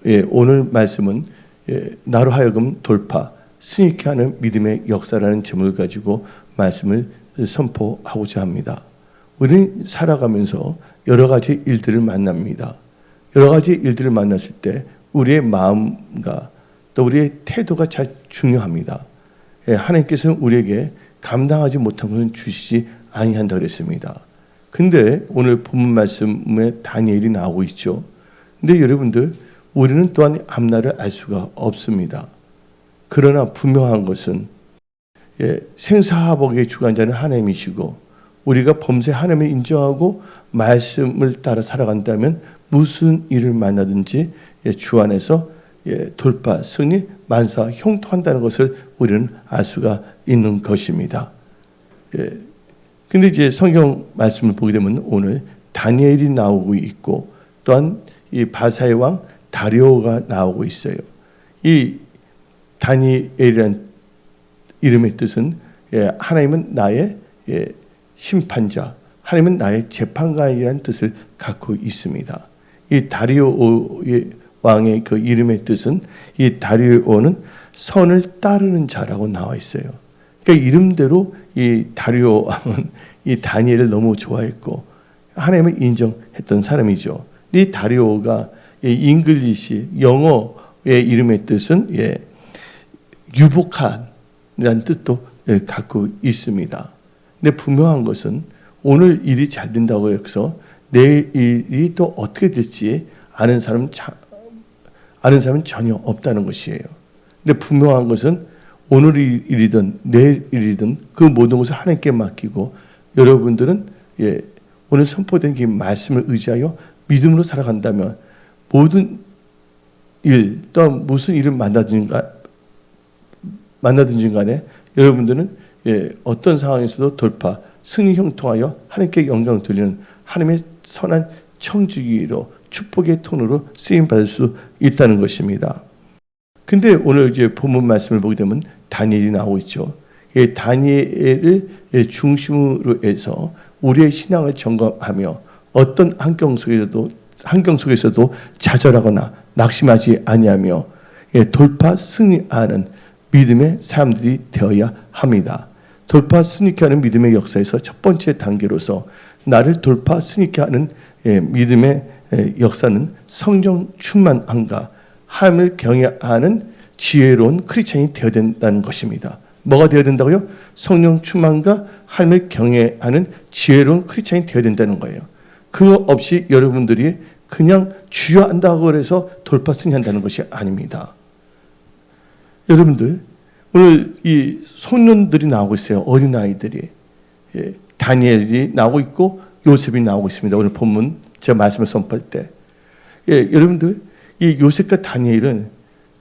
오늘 말씀은 나로 하여금 돌파, 승리케 하는 믿음의 역사라는 제목을 가지고 말씀을 선포하고자 합니다. 우리는 살아가면서 여러 가지 일들을 만납니다. 여러 가지 일들을 만났을 때 우리의 마음과 또 우리의 태도가 잘 중요합니다. 하나님께서는 우리에게 감당하지 못한 것은 주시지 아니한다 그랬습니다. 근데 오늘 본문 말씀에 다니엘이 나오고 있죠. 근데 여러분들, 우리는 또한 앞날을 알 수가 없습니다. 그러나 분명한 것은 생사화복의 주관자는 하나님이시고, 우리가 범죄 하나님을 인정하고 말씀을 따라 살아간다면 무슨 일을 만나든지 주 안에서 돌파, 승리, 만사, 형통한다는 것을 우리는 알 수가 있는 것입니다. 근데 이제 성경 말씀을 보게 되면 오늘 다니엘이 나오고 있고, 또한 이 바사의 왕 다리오가 나오고 있어요. 이 다니엘이라는 이름의 뜻은 하나님은 나의 심판자, 하나님은 나의 재판관이라는 뜻을 갖고 있습니다. 이 다리오 왕의 그 이름의 뜻은, 이 다리오는 선을 따르는 자라고 나와 있어요. 그러니까 이름대로 이 다리오 왕은 이 다니엘을 너무 좋아했고 하나님을 인정했던 사람이죠. 이 다리오가 잉글리시 영어의 이름의 뜻은 유복한이라는 뜻도 갖고 있습니다. 근데 분명한 것은 오늘 일이 잘 된다고 해서 내일 일이 또 어떻게 될지 아는 사람은 전혀 없다는 것이에요. 근데 분명한 것은 오늘 일이든 내일 일이든 그 모든 것을 하나님께 맡기고, 여러분들은 오늘 선포된 그 말씀을 의지하여 믿음으로 살아간다면 모든 일, 또 무슨 일을 만나든지 간에 여러분들은 어떤 상황에서도 돌파, 승리 형통하여 하나님께 영광을 돌리는 하나님의 선한 청지기로, 축복의 통로로 쓰임 받을 수 있다는 것입니다. 근데 오늘 이제 본문 말씀을 보게 되면 다니엘이 나오고 있죠. 다니엘을 중심으로 해서 우리의 신앙을 점검하며 어떤 환경 속에서도 좌절하거나 낙심하지 아니하며 돌파 승리하는 믿음의 사람들이 되어야 합니다. 돌파 승리케 하는 믿음의 역사에서 첫 번째 단계로서 나를 돌파 승리케 하는 믿음의 역사는 성령 충만함과 하나님을 경외하는 지혜로운 크리스찬이 되어야 된다는 것입니다. 뭐가 되어야 된다고요? 성령 충만과 하나님을 경외하는 지혜로운 크리스찬이 되어야 된다는 거예요. 그거 없이 여러분들이 그냥 주여 한다고 해서 돌파 승리한다는 것이 아닙니다. 여러분들, 오늘 이 소년들이 나오고 있어요. 어린아이들이. 다니엘이 나오고 있고 요셉이 나오고 있습니다. 오늘 본문 제가 말씀을 선포할 때. 여러분들, 이 요셉과 다니엘은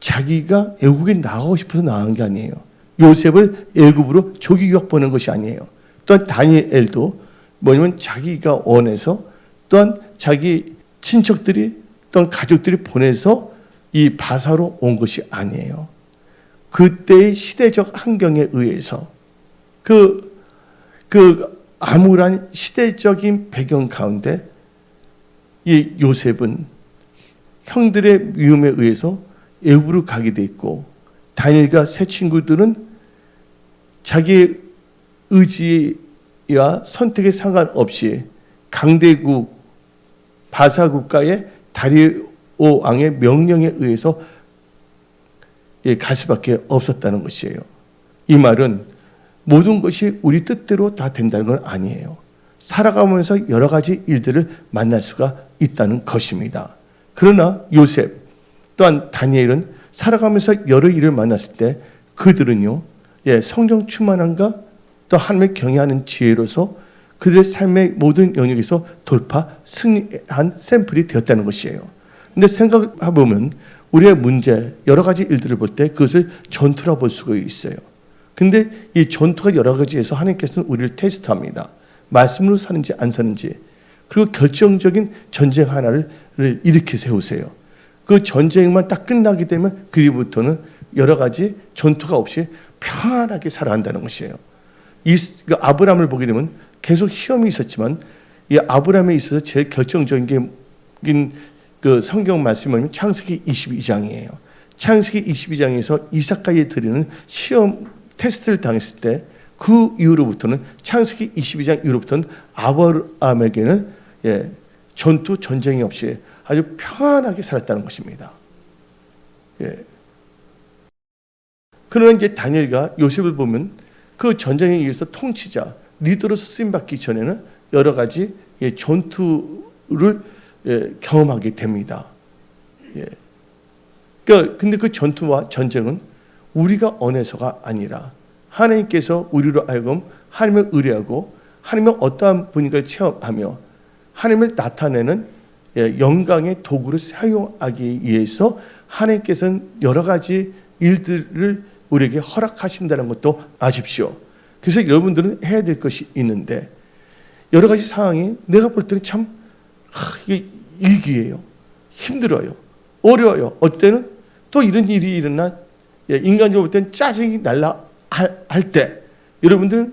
자기가 애국에 나가고 싶어서 나간 게 아니에요. 요셉을 애굽으로 조기 유학 보낸 것이 아니에요. 또한 다니엘도 뭐냐면 자기가 원해서, 또한 자기 친척들이, 또한 가족들이 보내서 이 바사로 온 것이 아니에요. 그때의 시대적 환경에 의해서 그 암울한 시대적인 배경 가운데 이 요셉은 형들의 위험에 의해서 애굽으로 가게 돼 있고, 다니엘과 세 친구들은 자기의 의지와 선택에 상관없이 강대국 바사 국가의 다리오 왕의 명령에 의해서 갈 수밖에 없었다는 것이에요. 이 말은 모든 것이 우리 뜻대로 다 된다는 건 아니에요. 살아가면서 여러 가지 일들을 만날 수가 있다는 것입니다. 그러나 요셉 또한 다니엘은 살아가면서 여러 일을 만났을 때 그들은요, 성령 충만함과 또 하나님을 경외하는 지혜로서 그들의 삶의 모든 영역에서 돌파, 승리한 샘플이 되었다는 것이에요. 근데 생각해 보면 우리의 문제, 여러 가지 일들을 볼 때 그것을 전투라 볼 수가 있어요. 근데 이 전투가 여러 가지에서 하나님께서는 우리를 테스트합니다. 말씀으로 사는지 안 사는지. 그리고 결정적인 전쟁 하나를 일으켜 세우세요. 그 전쟁만 딱 끝나게 되면 그리부터는 여러 가지 전투가 없이 평안하게 살아간다는 것이에요. 아브라함을 보게 되면 계속 시험이 있었지만 이 아브라함에 있어서 제일 결정적인 그 성경 말씀은 창세기 22장이에요. 창세기 22장에서 이삭까지 드리는 시험 테스트를 당했을 때 그 이후로부터는 창세기 22장 이후로부터는 아브라함에게는 전투 전쟁이 없이 아주 평안하게 살았다는 것입니다. 그러나 이제 다니엘과 요셉을 보면 그 전쟁에 의해서 통치자, 리더로서 쓰임 받기 전에는 여러 가지 전투를 경험하게 됩니다. 그러니까 근데 그 전투와 전쟁은 우리가 원해서가 아니라 하나님께서 우리로 하여금 하나님을 의뢰하고 하나님의 어떠한 분위기를 체험하며 하나님을 나타내는 영광의 도구를 사용하기 위해서 하나님께서는 여러 가지 일들을 우리에게 허락하신다는 것도 아십시오. 그래서 여러분들은 해야 될 것이 있는데 여러 가지 상황이 내가 볼 때는 참 이게 위기예요. 힘들어요. 어려워요. 어때는 또 이런 일이 일어나 인간적으로 볼 때는 짜증이 날라 할 때 여러분들은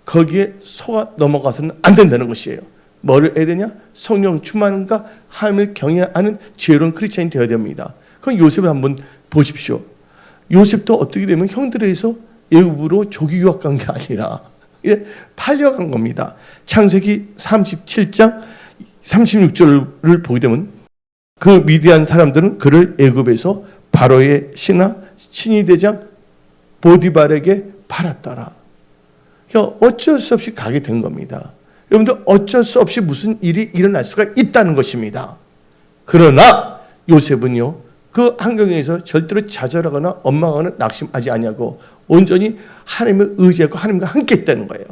거기에 속아 넘어가서는 안 된다는 것이에요. 뭐를 해야 되냐? 성령 충만과 하나님을 경외하는 지혜로운 크리스찬이 되어야 됩니다. 그럼 요셉을 한번 보십시오. 요셉도 어떻게 되면 형들에 의해서 애굽으로 조기 유학 간 게 아니라 팔려간 겁니다. 창세기 37장 36절을 보게 되면 그 미디안 사람들은 그를 애굽에서 바로의 신하 대장 보디발에게 팔았더라. 그러니까 어쩔 수 없이 가게 된 겁니다. 여러분들 어쩔 수 없이 무슨 일이 일어날 수가 있다는 것입니다. 그러나 요셉은요 그 환경에서 절대로 좌절하거나 원망하거나 낙심하지 아니하고 온전히 하나님을 의지하고 하나님과 함께 있다는 거예요.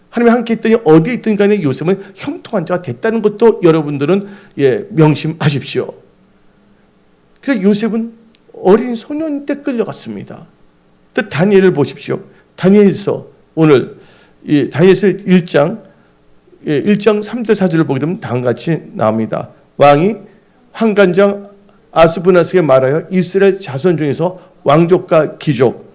하나님과 함께 있더니 어디에 있든 간에 요셉은 형통한 자가 됐다는 것도 여러분들은 명심하십시오. 그래서 요셉은 어린 소년 때 끌려갔습니다. 또 다니엘을 보십시오. 다니엘서 오늘 다니엘서 1장 3절 4절을 보게 되면 다음같이 나옵니다. 왕이 환관장 아스부나스에게 말하여 이스라엘 자손 중에서 왕족과 귀족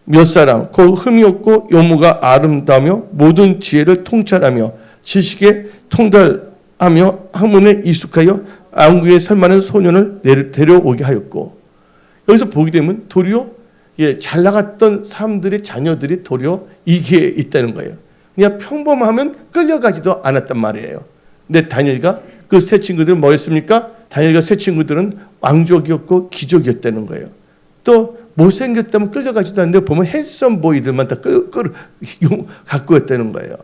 몇 사람 그 흠이 없고 용모가 아름다우며 모든 지혜를 통찰하며 지식에 통달하며 학문에 익숙하여 왕궁에 설만한 소년을 데려오게 하였고 여기서 보게 되면 도리어 잘 나갔던 사람들의 자녀들이 도리어 이기에 있다는 거예요. 그냥 평범하면 끌려가지도 않았단 말이에요. 근데 다니엘과 그 세 친구들은 뭐였습니까? 다니엘과 세 친구들은 왕족이었고 귀족이었다는 거예요. 또 못생겼다면 끌려가지도 않는데 보면 핸섬 보이들만 다 갖고 있다는 거예요.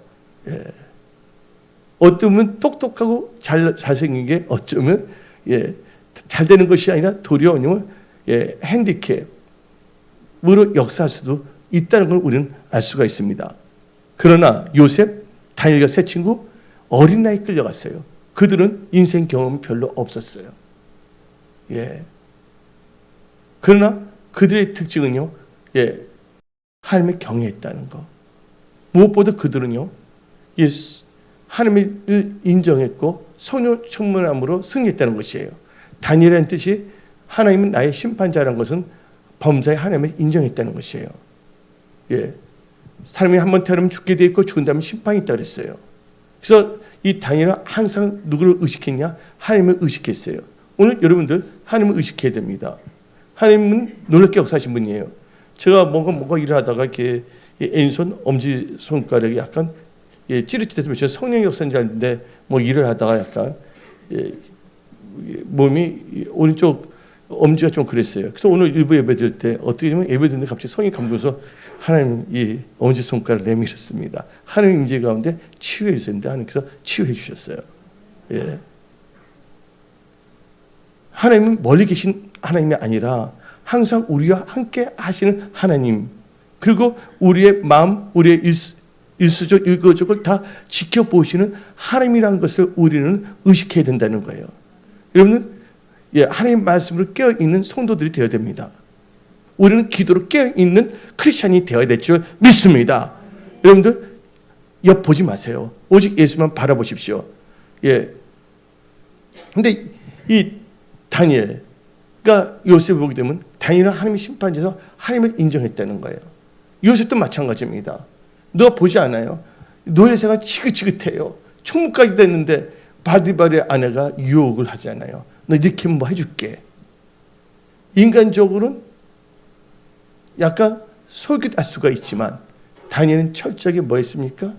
어쩌면 똑똑하고 잘생긴 게 어쩌면 잘 되는 것이 아니라 도리어 핸디캡으로 역사할 수도 있다는 걸 우리는 알 수가 있습니다. 그러나 요셉, 다니엘과 세 친구 어린 나이 끌려갔어요. 그들은 인생 경험이 별로 없었어요. 그러나 그들의 특징은요, 하나님을 경외했다는 거. 무엇보다 그들은요, 하나님을 인정했고 소녀 청문함으로 승리했다는 것이에요. 다니엘이라는 뜻이 하나님은 나의 심판자라는 것은 범사에 하나님을 인정했다는 것이에요. 사람이 한번 태어나면 죽게 돼 있고 죽은 다음에 심판이 있다고 그랬어요. 그래서 이 다니엘은 항상 누구를 의식했냐? 하나님을 의식했어요. 오늘 여러분들 하나님을 의식해야 됩니다. 하나님은 놀랍게 역사하신 분이에요. 제가 뭔가 일을 하다가 이렇게 왼손 엄지 손가락이 약간 찌릿찌릿해서 성령 역사인 줄 알았는데 일을 하다가 약간 몸이 오른쪽 엄지가 좀 그랬어요. 그래서 오늘 일부 예배 드릴 때 어떻게 보면 예배 드리는데 갑자기 성이 감겨서 하나님 이 엄지 손가락을 내밀었습니다. 하나님 임재 가운데 치유해 주셨는데 하나님께서 치유해 주셨어요. 하나님은 멀리 계신 하나님이 아니라 항상 우리와 함께 하시는 하나님, 그리고 우리의 마음, 우리의 일수적, 일거적을 다 지켜보시는 하나님이라는 것을 우리는 의식해야 된다는 거예요. 여러분은 하나님 말씀으로 깨어있는 성도들이 되어야 됩니다. 우리는 기도로 깨어있는 크리스찬이 되어야 될 줄 믿습니다. 여러분들 옆 보지 마세요. 오직 예수만 바라보십시오. 근데 이 다니엘과 요셉을 보게 되면 다니엘은 하나님의 심판에서 하나님을 인정했다는 거예요. 요셉도 마찬가지입니다. 너 보지 않아요? 노예 생활 지긋지긋해요. 총무까지 됐는데 바디발의 아내가 유혹을 하잖아요. 너 이렇게 뭐 해줄게. 인간적으로는 약간 속일 수가 있지만 다니엘은 철저하게 뭐 했습니까?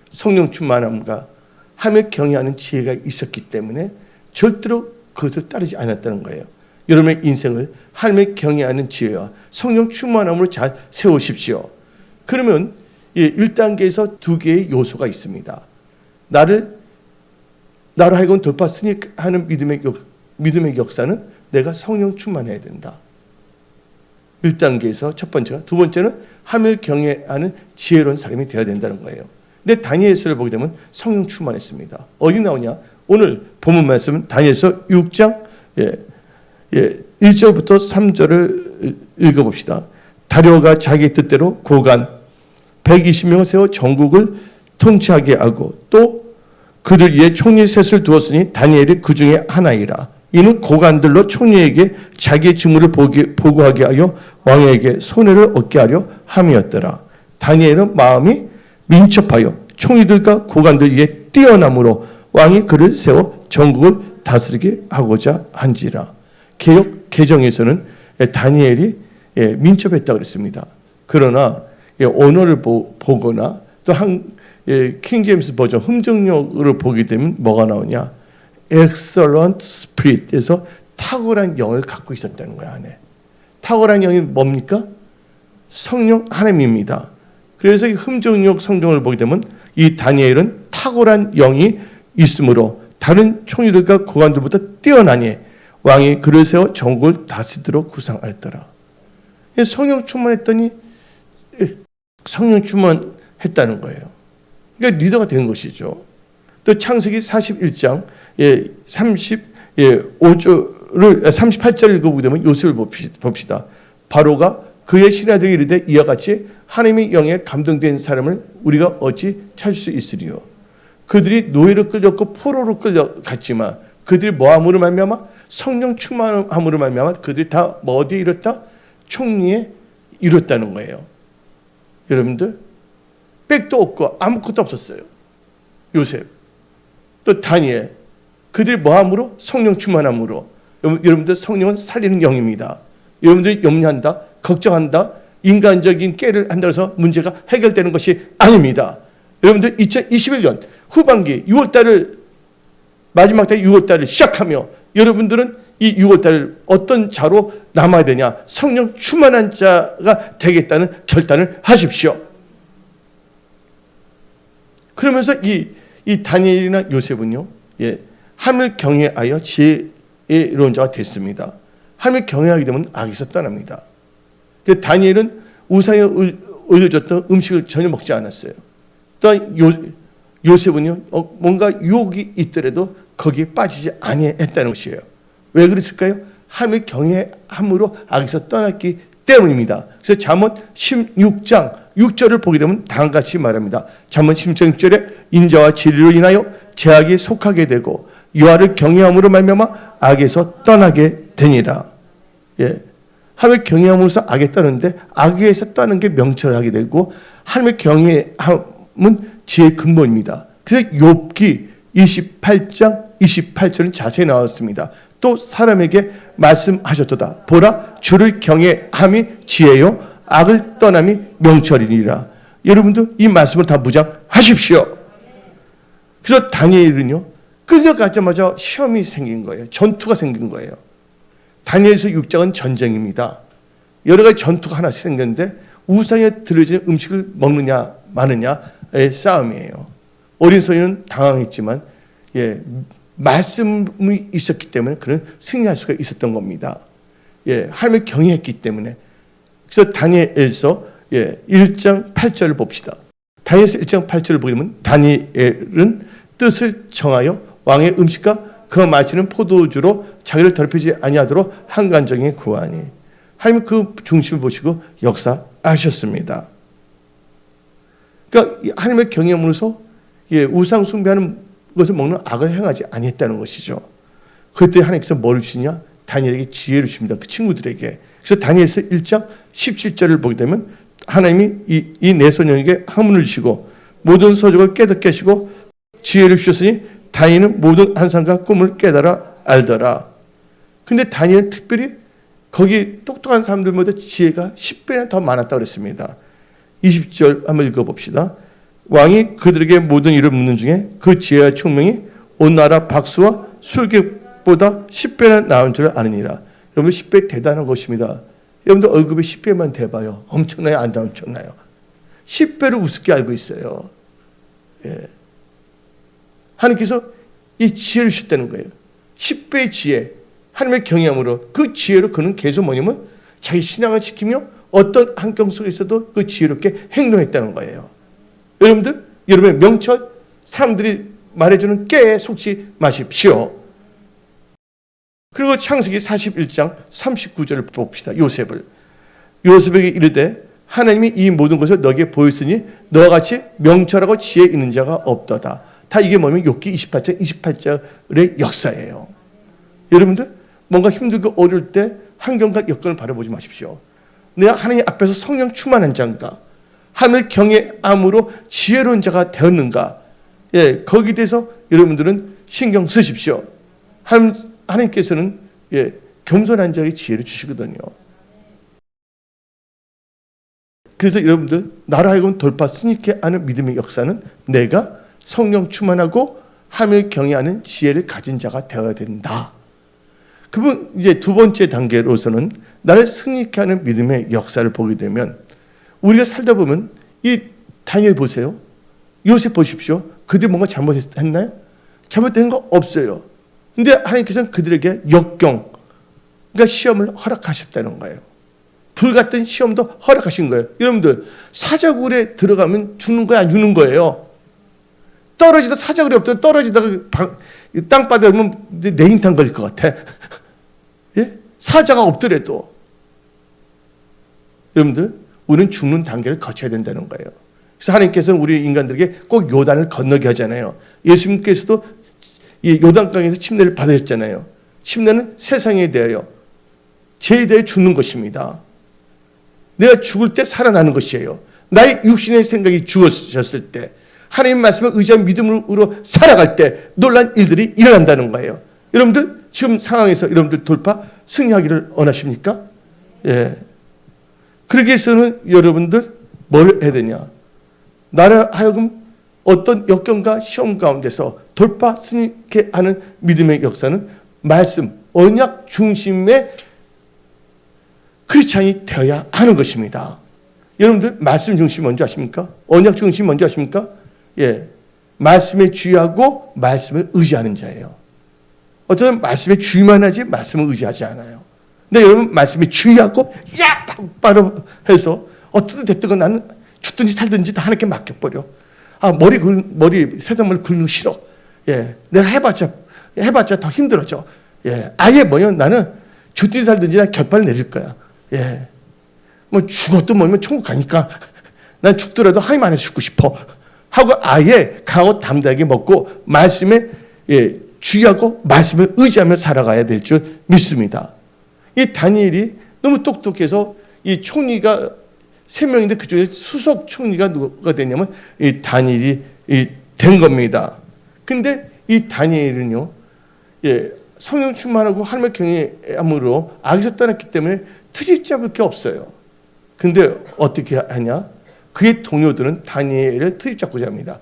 성령 충만함과 하며 경외하는 지혜가 있었기 때문에 절대로 그것을 따르지 않았다는 거예요. 여러분의 인생을 하나님의 경외하는 지혜와 성령 충만함으로 잘 세우십시오. 그러면 1단계에서 두 개의 요소가 있습니다. 나로 하여금 돌파스니 하는 믿음의 역사는 내가 성령 충만해야 된다. 1단계에서 첫 번째가. 두 번째는 하나님을 경외하는 지혜로운 사람이 되어야 된다는 거예요. 근데 다니엘서를 보게 되면 성령 충만했습니다. 어디 나오냐? 오늘 본문 말씀은 다니엘서 6장 1절부터 3절을 읽어봅시다. 다리오가 자기 뜻대로 고관 120명을 세워 전국을 통치하게 하고 또 그들 위에 총리 셋을 두었으니 다니엘이 그 중에 하나이라. 이는 고관들로 총리에게 자기의 직무를 보고하게 하여 왕에게 손해를 얻게 하려 함이었더라. 다니엘은 마음이 민첩하여 총리들과 고관들 위에 뛰어남으로 왕이 그를 세워 전국을 다스리게 하고자 한지라. 개역 개정에서는 다니엘이 민첩했다고 그랬습니다. 그러나 언어를 보거나 또 킹제임스 버전 흥정력으로 보게 되면 뭐가 나오냐? excellent spirit에서 탁월한 영을 갖고 있었다는 거야. 안에 탁월한 영이 뭡니까? 성령 하나님입니다. 그래서 이 흥정력 성경을 보게 되면 이 다니엘은 탁월한 영이 있으므로 다른 총리들과 고관들보다 뛰어나니 왕이 그를 세워 전국을 다스리도록 구상하였더라. 성령 충만했더니 성령 충만했다는 거예요. 그러니까 리더가 된 것이죠. 또 창세기 41장 38절을 읽어보게 되면 요셉을 봅시다. 바로가 그의 신하들에게 이르되 이와 같이 하나님의 영에 감동된 사람을 우리가 어찌 찾을 수 있으리요. 그들이 노예로 끌렸고 포로로 끌려갔지만 그들이 뭐함으로 말미암아? 성령 충만함으로 말미암아 그들이 다 어디에 이뤘다? 총리에 이뤘다는 거예요. 여러분들 백도 없고 아무것도 없었어요. 요셉 또 다니엘 그들이 뭐함으로? 성령 충만함으로. 여러분들 성령은 살리는 영입니다. 여러분들이 염려한다, 걱정한다, 인간적인 깨를 한다고 해서 문제가 해결되는 것이 아닙니다. 여러분들 2021년 후반기 6월달을 마지막 달 6월달을 시작하며 여러분들은 이 6월달을 어떤 자로 남아야 되냐? 성령 충만한 자가 되겠다는 결단을 하십시오. 그러면서 이 다니엘이나 요셉은요, 하나님을 경외하여 지혜로운 자가 됐습니다. 하나님을 경외하게 되면 악에서 떠납니다. 다니엘은 우상에 올려졌던 음식을 전혀 먹지 않았어요. 또한 요셉은요, 뭔가 유혹이 있더라도 거기에 빠지지 아니했다는 것이에요. 왜 그랬을까요? 하나님을 경외함으로 악에서 떠났기 때문입니다. 그래서 잠언 16장 6절을 보게 되면 다음과 같이 말합니다. 잠언 16장 6절에 인자와 진리로 인하여 죄악이 속하게 되고 여호와를 경외함으로 말미암아 악에서 떠나게 되니라. 하나님을 경외함으로써 악에 떠는데 악에서 떠나는 게 명철하게 되고 하나님을 경외함은 지혜의 근본입니다. 그래서 욥기 28장 28절은 자세히 나왔습니다. 또 사람에게 말씀하셨도다. 보라, 주를 경외함이 지혜요 악을 떠남이 명철이니라. 여러분도 이 말씀을 다 무장하십시오. 그래서 다니엘은요, 끌려가자마자 시험이 생긴 거예요. 전투가 생긴 거예요. 다니엘서 6장은 전쟁입니다. 여러 가지 전투가 하나씩 생겼는데 우상에 들어진 음식을 먹느냐 마느냐의 싸움이에요. 어린 소년은 당황했지만 말씀이 있었기 때문에 그는 승리할 수가 있었던 겁니다. 하나님을 경외했기 때문에. 그래서 다니엘서 1장 8절을 봅시다. 다니엘서 1장 8절을 보게 되면 다니엘은 뜻을 정하여 왕의 음식과 그 마시는 포도주로 자기를 더럽히지 아니하도록 한간정에 구하니 하나님 그 중심을 보시고 역사하셨습니다. 그러니까 하나님의 경외함으로써 우상 숭배하는 것을 먹는 악을 행하지 아니했다는 것이죠. 그때 하나님께서 뭘 주시냐? 다니엘에게 지혜를 주십니다. 그 친구들에게. 그래서 다니엘서 1장 17절을 보게 되면 하나님이 이 네 소년에게 학문을 주시고 모든 서적을 깨닫게 하시고 지혜를 주셨으니 다니엘은 모든 환상과 꿈을 깨달아 알더라. 근데 다니엘은 특별히 거기 똑똑한 사람들보다 지혜가 10배나 더 많았다고 그랬습니다. 20절 한번 읽어봅시다. 왕이 그들에게 모든 일을 묻는 중에 그 지혜와 총명이 온 나라 박수와 술객보다 10배나 나은 줄 아느니라. 여러분 10배 대단한 것입니다. 여러분들 월급이 10배만 돼봐요. 엄청나요? 안 엄청나요? 10배를 우습게 알고 있어요. 예. 하나님께서 이 지혜를 주셨다는 거예요. 10배의 지혜, 하나님의 경외함으로 그 지혜로 그는 계속 뭐냐면 자기 신앙을 지키며 어떤 환경 속에서도 그 지혜롭게 행동했다는 거예요. 여러분들, 여러분의 명철, 사람들이 말해주는 깨에 속지 마십시오. 그리고 창세기 41장 39절을 봅시다. 요셉에게 이르되 하나님이 이 모든 것을 너에게 보였으니 너와 같이 명철하고 지혜 있는 자가 없도다. 다 이게 뭐냐면 욥기 28장 28절의 역사예요. 여러분들 뭔가 힘들고 어려울 때 환경과 여건을 바라보지 마십시오. 내가 하나님 앞에서 성령 충만한 자인가, 하늘 경외함으로 지혜로운 자가 되었는가, 예, 거기에 대해서 여러분들은 신경 쓰십시오. 하나님께서는 예, 겸손한 자에게 지혜를 주시거든요. 그래서 여러분들 나로 하여금 돌파 승리케 하는 믿음의 역사는 내가 성령 충만하고 하늘 경외하는 지혜를 가진 자가 되어야 된다. 그분 이제 두 번째 단계로서는 나를 승리케 하는 믿음의 역사를 보게 되면 우리가 살다 보면 이 다니엘 보세요. 요셉 보십시오. 그들이 뭔가 잘못했나요? 잘못된 거 없어요. 근데 하나님께서는 그들에게 역경, 그러니까 시험을 허락하셨다는 거예요. 불같은 시험도 허락하신 거예요. 여러분들 사자굴에 들어가면 죽는 거야, 안 죽는 거예요? 떨어지다 사자굴이 없다 떨어지다가 땅바닥에 오면 내인탕 걸릴 것 같아. 예? 사자가 없더라도 여러분들 우리는 죽는 단계를 거쳐야 된다는 거예요. 그래서 하나님께서는 우리 인간들에게 꼭 요단을 건너게 하잖아요. 예수님께서도 이 요단강에서 침례를 받으셨잖아요. 침례는 세상에 대하여 죄에 대해 죽는 것입니다. 내가 죽을 때 살아나는 것이에요. 나의 육신의 생각이 죽어졌을 때 하나님 말씀을 의지한 믿음으로 살아갈 때 놀란 일들이 일어난다는 거예요. 여러분들 지금 상황에서 여러분들 돌파 승리하기를 원하십니까? 예. 그러기 위해서는 여러분들 뭘 해야 되냐? 나를 하여금 어떤 역경과 시험 가운데서 돌파 승리케 하는 믿음의 역사는 말씀, 언약 중심의 크리스찬이 되어야 하는 것입니다. 여러분들 말씀 중심 뭔지 아십니까? 언약 중심 뭔지 아십니까? 예, 말씀에 주의하고 말씀을 의지하는 자예요. 어쩌면 말씀에 주의만 하지 말씀을 의지하지 않아요. 근데 여러분 말씀에 주의하고 야! 바로 해서 어떻든 됐든 나는 죽든지 살든지 다 하나님께 맡겨버려. 아, 머리 세상을 굴는 거 싫어. 예, 내가 해봤자 더 힘들어져. 예, 아예 나는 죽든지 살든지 난 결판을 내릴 거야. 예, 뭐 죽어도 뭐면 천국 가니까 난 죽더라도 하나님 안에서 죽고 싶어 하고 아예 강하고 담대하게 먹고 말씀에 예, 주의하고 말씀을 의지하며 살아가야 될 줄 믿습니다. 이 다니엘이 너무 똑똑해서 이 총리가 3명인데 그중에 수석 총리가 누가 됐냐면 이 다니엘이 된 겁니다. 근데 이 다니엘은요, 예, 성령 충만하고 하나님의 경외함으로 악에서 떠났기 때문에 트집 잡을 게 없어요. 근데 어떻게 하냐? 그의 동료들은 다니엘을 트집 잡고자 합니다.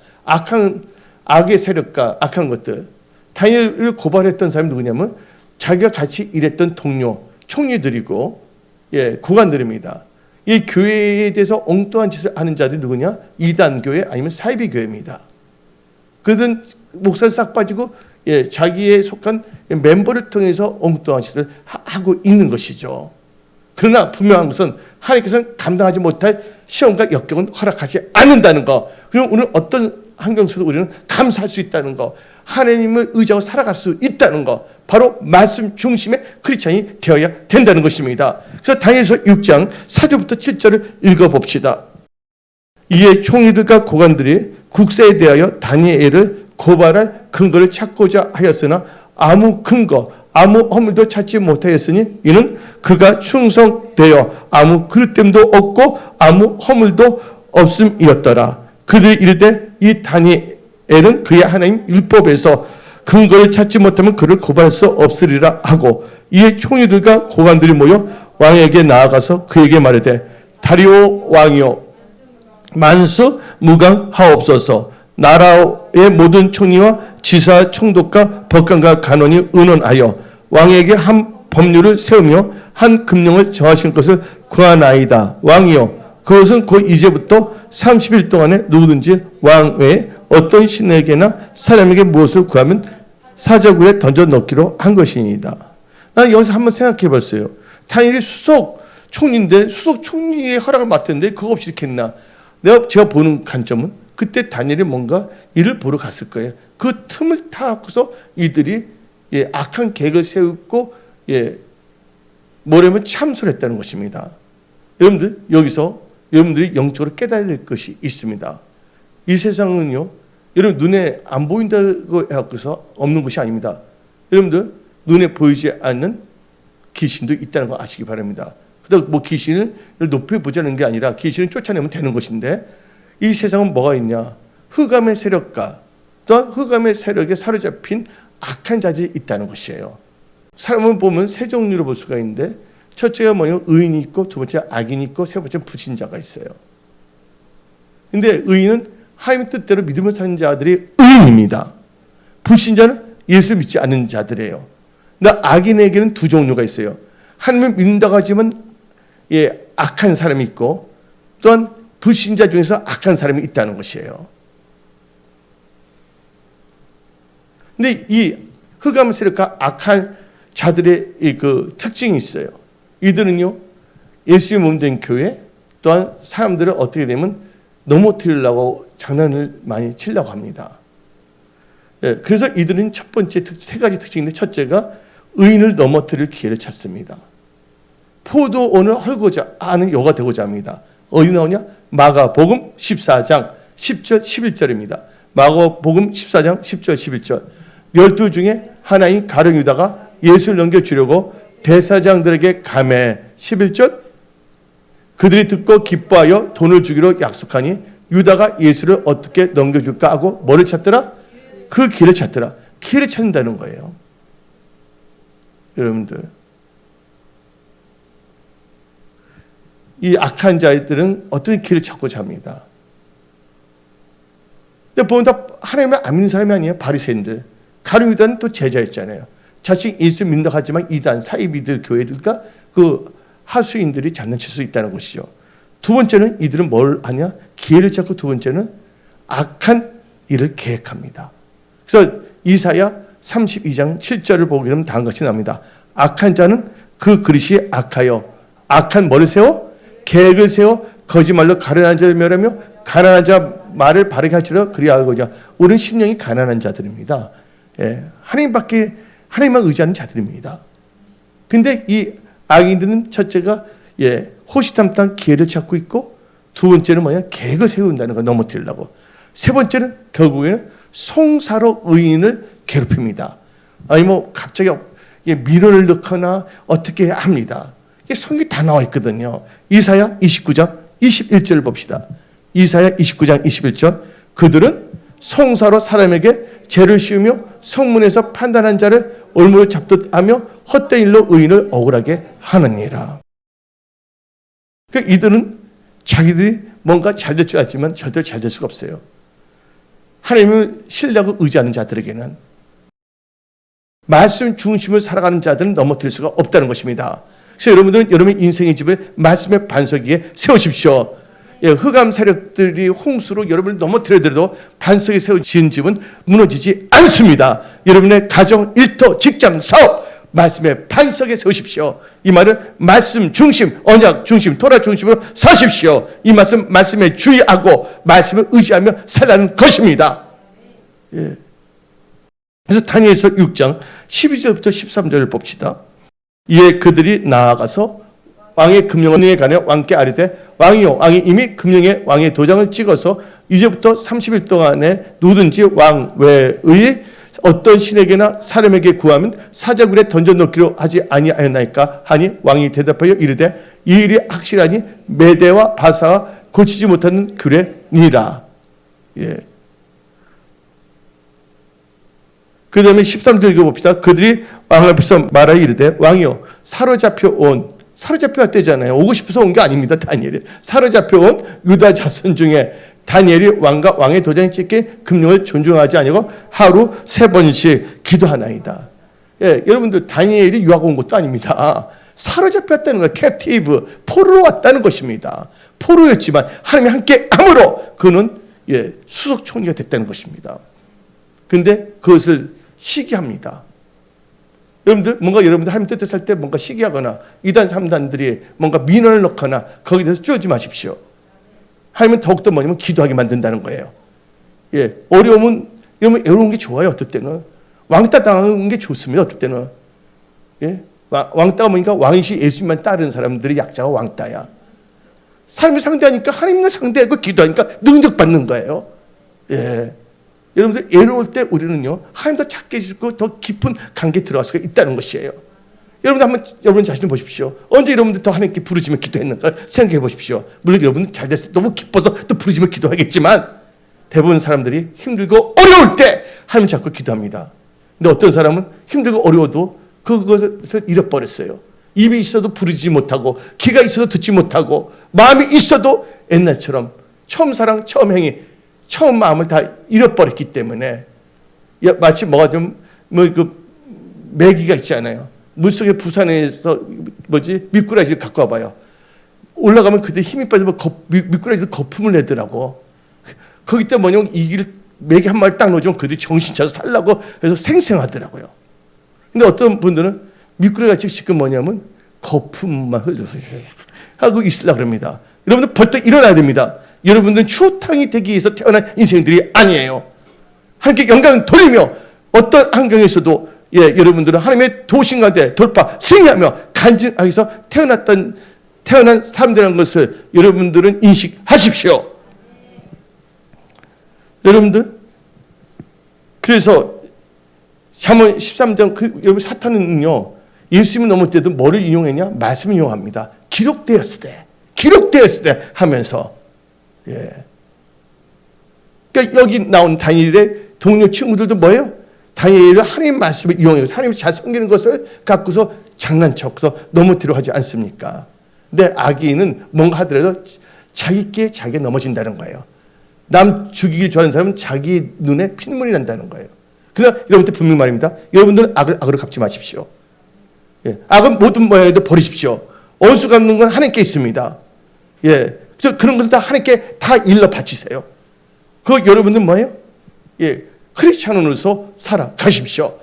악의 세력과 악한 것들. 다니엘을 고발했던 사람이 누구냐면 자기가 같이 일했던 동료, 총리들이고, 예, 고관들입니다. 이 교회에 대해서 엉뚱한 짓을 하는 자들이 누구냐? 이단교회 아니면 사이비교회입니다. 그들은 목살 싹 빠지고 예, 자기에 속한 멤버를 통해서 엉뚱한 짓을 하고 있는 것이죠. 그러나 분명한 것은 하나님께서는 감당하지 못할 시험과 역경은 허락하지 않는다는 것. 그리고 오늘 어떤 환경 속에서 우리는 감사할 수 있다는 것, 하나님을 의지하고 살아갈 수 있다는 것, 바로 말씀 중심의 크리스찬이 되어야 된다는 것입니다. 그래서 다니엘서 6장 4절부터 7절을 읽어봅시다. 이에 총리들과 고관들이 국세에 대하여 다니엘을 고발할 근거를 찾고자 하였으나 아무 근거, 아무 허물도 찾지 못하였으니 이는 그가 충성되어 아무 그릇됨도 없고 아무 허물도 없음이었더라. 그들이 이르되 이 다니엘은 엘은 그의 하나님 율법에서 근거를 찾지 못하면 그를 고발할 수 없으리라 하고, 이에 총리들과 고관들이 모여 왕에게 나아가서 그에게 말하되 다리오 왕이여 만수 무강하옵소서. 나라의 모든 총리와 지사 총독과 법관과 간원이 의논하여 왕에게 한 법률을 세우며 한 금령을 정하신 것을 구하나이다. 왕이여 그것은 곧 이제부터 30일 동안에 누구든지 왕 외에 어떤 신에게나 사람에게 무엇을 구하면 사자굴에 던져 넣기로 한 것이니이다. 나는 여기서 한번 생각해 봤어요. 다니엘이 수석 총리인데 수석 총리의 허락을 맡았는데 그거 없이 이렇게 했나? 제가 보는 관점은 그때 다니엘이 뭔가 일을 보러 갔을 거예요. 그 틈을 타고서 이들이 악한 계획을 세우고 뭐라면 참소를 했다는 것입니다. 여러분들 여기서 여러분들이 영적으로 깨달아야 될 것이 있습니다. 이 세상은요, 여러분 눈에 안 보인다고 해서 없는 것이 아닙니다. 여러분들 눈에 보이지 않는 귀신도 있다는 거 아시기 바랍니다. 그래서 뭐 귀신을 높여보자는 게 아니라 귀신을 쫓아내면 되는 것인데, 이 세상은 뭐가 있냐? 흑암의 세력과 또한 흑암의 세력에 사로잡힌 악한 자들이 있다는 것이에요. 사람을 보면 세 종류로 볼 수가 있는데, 첫째가 뭐냐? 의인이 있고, 두 번째 악인이 있고, 세 번째 불신자가 있어요. 근데 의인은 하나님의 뜻대로 믿음을 사는 자들이 의인입니다. 불신자는 예수 믿지 않는 자들이에요. 근데 악인에게는 두 종류가 있어요. 하나님을 믿는다고 하지만 악한 사람이 있고, 또한 불신자 중에서 악한 사람이 있다는 것이에요. 근데 이 흑암 세력과 악한 자들의 그 특징이 있어요. 이들은요, 예수의 몸된 교회, 또한 사람들을 어떻게 되면 넘어뜨리려고 장난을 많이 치려고 합니다. 그래서 이들은 첫 번째 세 가지 특징인데, 첫째가 의인을 넘어뜨릴 기회를 찾습니다. 포도원을 헐고자 하는 여가 되고자 합니다. 어디 나오냐? 마가복음 14장 10절 11절입니다. 마가복음 14장 10절 11절. 12 중에 하나인 가룟 유다가 예수를 넘겨주려고 대사장들에게 감해. 11절. 그들이 듣고 기뻐하여 돈을 주기로 약속하니 유다가 예수를 어떻게 넘겨줄까 하고 뭐를 찾더라? 그 길을 찾더라. 길을 찾는다는 거예요. 여러분들, 이 악한 자들은 어떤 길을 찾고자 합니다. 근데 보면 다 하나님을 안 믿는 사람이 아니에요. 바리새인들. 가룟 유다는 또 제자였잖아요. 자식 예수 믿는다고 하지만 이단 사이비들 교회들과 그 하수인들이 장난칠 수 있다는 것이죠. 두 번째는 이들은 뭘 하냐? 기회를 찾고, 두 번째는 악한 일을 계획합니다. 그래서 이사야 32장 7절을 보게 되면 다음과 같이 나옵니다. 악한 자는 그 그릇이 악하여 악한 뭐를 세워? 계획을 세워 거짓말로 가련한 자를 멸하며 가난한 자 말을 바르게 할지라 그리하거냐. 우리는 심령이 가난한 자들입니다. 하나님만 의지하는 자들입니다. 근데 이 악인들은 첫째가 호시탐탐 기회를 찾고 있고, 두 번째는 뭐냐? 계획을 세운다는 거, 넘어뜨리려고. 세 번째는 결국에는 송사로 의인을 괴롭힙니다. 아니 뭐 갑자기 민원을 넣거나 어떻게 합니다. 이게 성경이 다 나와 있거든요. 이사야 29장 21절을 봅시다. 이사야 29장 21절. 그들은 송사로 사람에게 죄를 씌우며 성문에서 판단한 자를 올무로 잡듯 하며 헛된 일로 의인을 억울하게 하느니라. 그러니까 이들은 자기들이 뭔가 잘 될 줄 알지만 절대로 잘 될 수가 없어요. 하나님을 신뢰하고 의지하는 자들에게는, 말씀 중심을 살아가는 자들은 넘어뜨릴 수가 없다는 것입니다. 그래서 여러분들은 여러분의 인생의 집을 말씀의 반석 위에 세우십시오. 흑암 세력들이 홍수로 여러분을 넘어뜨려도 반석에 세워 지은 집은 무너지지 않습니다. 여러분의 가정, 일터, 직장, 사업, 말씀의 반석에 세우십시오. 이 말은 말씀 중심, 언약 중심, 토라 중심으로 서십시오. 이 말씀에 주의하고 말씀을 의지하며 살라는 것입니다. 그래서 다니엘서 6장 12절부터 13절을 봅시다. 이에 그들이 나아가서 왕의 금령에 관해 왕께 아뢰되, 왕이요, 왕이 이미 금령에 왕의 도장을 찍어서 이제부터 30일 동안에 누구든지 왕 외의 어떤 신에게나 사람에게 구하면 사자굴에 던져놓기로 하지 아니하였나이까 하니, 왕이 대답하여 이르되 이 일이 확실하니 메대와 바사가 고치지 못하는 규례니라. 그 다음에 13절 읽어봅시다. 그들이 왕 앞에서 말하여 이르되 왕이여 사로잡혀 왔대잖아요. 오고 싶어서 온 게 아닙니다. 다니엘이 사로잡혀 온 유다 자손 중에 다니엘이 왕과 왕의 도장에 찍게 금령을 존중하지 아니고 하루 3번씩 기도하나이다. 예, 여러분들 다니엘이 유학 온 것도 아닙니다. 사로잡혔다는 거예요. 캡티브, 포로로 왔다는 것입니다. 포로였지만 하나님이 함께 함으로 그는 수석 총리가 됐다는 것입니다. 그런데 그것을 시기합니다. 여러분들 하나님 뜻을 할 때 뭔가 시기하거나 2단 3단들이 뭔가 민원을 넣거나 거기에 대해서 쪼지 마십시오. 하나님은 더욱더 뭐냐면 기도하게 만든다는 거예요. 예, 어려우면 여러분 어려운 게 좋아요. 어떨 때는 왕따 당하는 게 좋습니다. 어떨 때는 예, 왕따가 뭐니까 왕이시 예수님만 따르는 사람들이 약자가 왕따야. 사람이 상대하니까 하나님과 상대하고 기도하니까 능력받는 거예요. 예. 여러분들 애로울 때 우리는요 하나님도 찾게 해주고 더 깊은 관계에 들어갈 수가 있다는 것이에요. 여러분들 한번 여러분 자신을 보십시오. 언제 여러분들 더 하나님께 부르짖으며 기도했는가 생각해 보십시오. 물론 여러분들 잘 됐을 때 너무 기뻐서 또 부르짖으며 기도하겠지만 대부분 사람들이 힘들고 어려울 때 하나님 찾고 기도합니다. 근데 어떤 사람은 힘들고 어려워도 그것을 잃어버렸어요. 입이 있어도 부르지 못하고 귀가 있어도 듣지 못하고 마음이 있어도 옛날처럼 처음 사랑 처음 행위 처음 마음을 다 잃어버렸기 때문에 마치 뭐가 좀 메기가 있잖아요. 물속에 부산에서 미꾸라지를 갖고 와봐요. 올라가면 그때 힘이 빠지면 미꾸라지에서 거품을 내더라고. 거기 때 뭐냐면 메기 한 마리 딱 넣어주면 그들이 정신 차려서 살라고 해서 생생하더라고요. 근데 어떤 분들은 미꾸라지가 지금 뭐냐면 거품만 흘려서 하고 있으려고 합니다. 여러분들 벌떡 일어나야 됩니다. 여러분들은 추탕이 되기 위해서 태어난 인생들이 아니에요. 하나님께 영광을 돌리며 어떤 환경에서도 여러분들은 하나님의 도우심 가운데 돌파, 승리하며 간증하기 위해서 태어난 사람들이라는 것을 여러분들은 인식하십시오. 여러분들 그래서 잠언 13장 여러분 사탄은요 예수님이 넘을 때도 뭐를 인용했냐? 말씀을 인용합니다. 기록되었을 때 하면서 그러니까 여기 나온 다니엘의 동료 친구들도 뭐예요? 다니엘은 하나님의 말씀을 이용해서 하나님이 잘 섬기는 것을 갖고서 장난쳐서 넘어뜨려 하지 않습니까? 근데 악인은 뭔가 하더라도 자기께 자기가 넘어진다는 거예요. 남 죽이길 좋아하는 사람은 자기 눈에 핏물이 난다는 거예요. 그러나 여러분들 분명히 말입니다. 여러분들은 악을 악으로 갚지 마십시오. 악은 모든 모양에도 버리십시오. 원수 갚는 건 하나님께 있습니다. 그런 것은 다 하나님께 다 일러 바치세요. 그 여러분들 뭐예요? 크리스찬으로서 살아가십시오.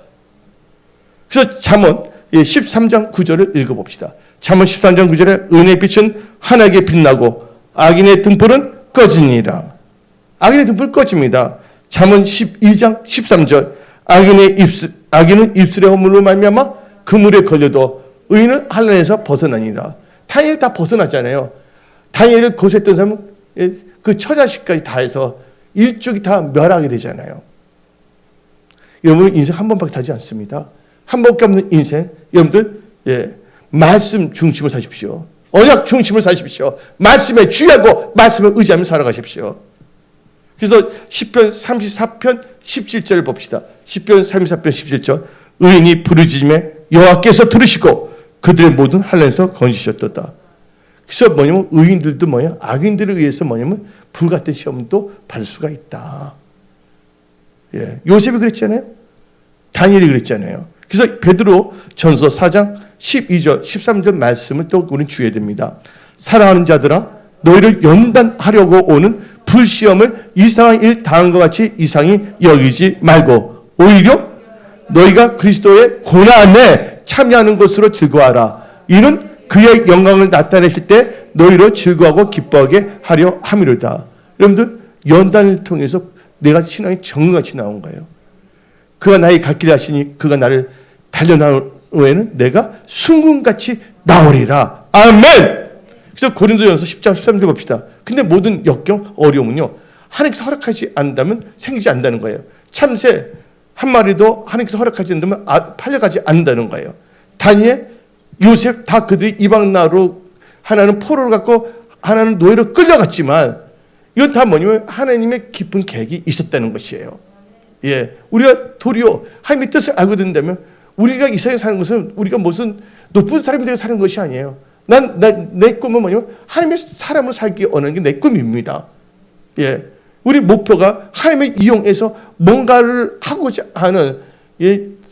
그래서 잠언 13장 9절을 읽어봅시다. 잠언 13장 9절에 은혜의 빛은 환하게 빛나고 악인의 등불은 꺼지니라. 악인의 등불 꺼집니다. 잠언 12장 13절 악인은 입술의 허물로 말미암아 그물에 걸려도 의인은 환난에서 벗어나니라. 다니엘 다 벗어나잖아요. 다니엘을 고소했던 사람은 그 처자식까지 다 해서 일족이 다 멸하게 되잖아요. 여러분 인생 한 번밖에 사지 않습니다. 한 번밖에 없는 인생. 여러분들 말씀 중심을 사십시오. 언약 중심을 사십시오. 말씀에 주의하고 말씀을 의지하며 살아가십시오. 그래서 시편 34편 17절을 봅시다. 시편 34편 17절 의인이 부르짖음에 여호와께서 들으시고 그들의 모든 환난에서 건지셨도다. 그래서 뭐냐면 의인들도 뭐냐 악인들에 의해서 뭐냐면 불같은 시험도 받을 수가 있다. 요셉이 그랬잖아요. 다니엘이 그랬잖아요. 그래서 베드로 전서 4장 12절 13절 말씀을 또 우리는 주의해야 됩니다. 사랑하는 자들아 너희를 연단하려고 오는 불시험을 이상한 일 당한 것 같이 이상히 여기지 말고 오히려 너희가 그리스도의 고난에 참여하는 것으로 즐거워하라. 이는 그의 영광을 나타내실 때 너희로 즐거워하고 기뻐하게 하려 함이로다. 여러분들 연단을 통해서 내가 신앙이 정같이 나온 거예요. 그가 나의 갓길을 하시니 그가 나를 달려나온 후에는 내가 순금같이 나오리라. 아멘. 그래서 고린도전서 10장 13절 봅시다. 근데 모든 역경 어려움은요 하나님께서 허락하지 않는다면 생기지 않는다는 거예요. 참새 한 마리도 하나님께서 허락하지 않는다면 팔려가지 않는다는 거예요. 다니엘, 요셉 다 그들이 이방 나라로 하나는 포로로 갔고 하나는 노예로 끌려갔지만 이건 다 뭐냐면 하나님의 깊은 계획이 있었다는 것이에요. 예, 우리가 도리어 하나님의 뜻을 알고 된다면 우리가 이 세상에 사는 것은 우리가 무슨 높은 사람이 되어 사는 것이 아니에요. 내 꿈은 뭐냐면 하나님의 사람을 살기 원하는 게 내 꿈입니다. 예, 우리 목표가 하나님을 이용해서 뭔가를 하고자 하는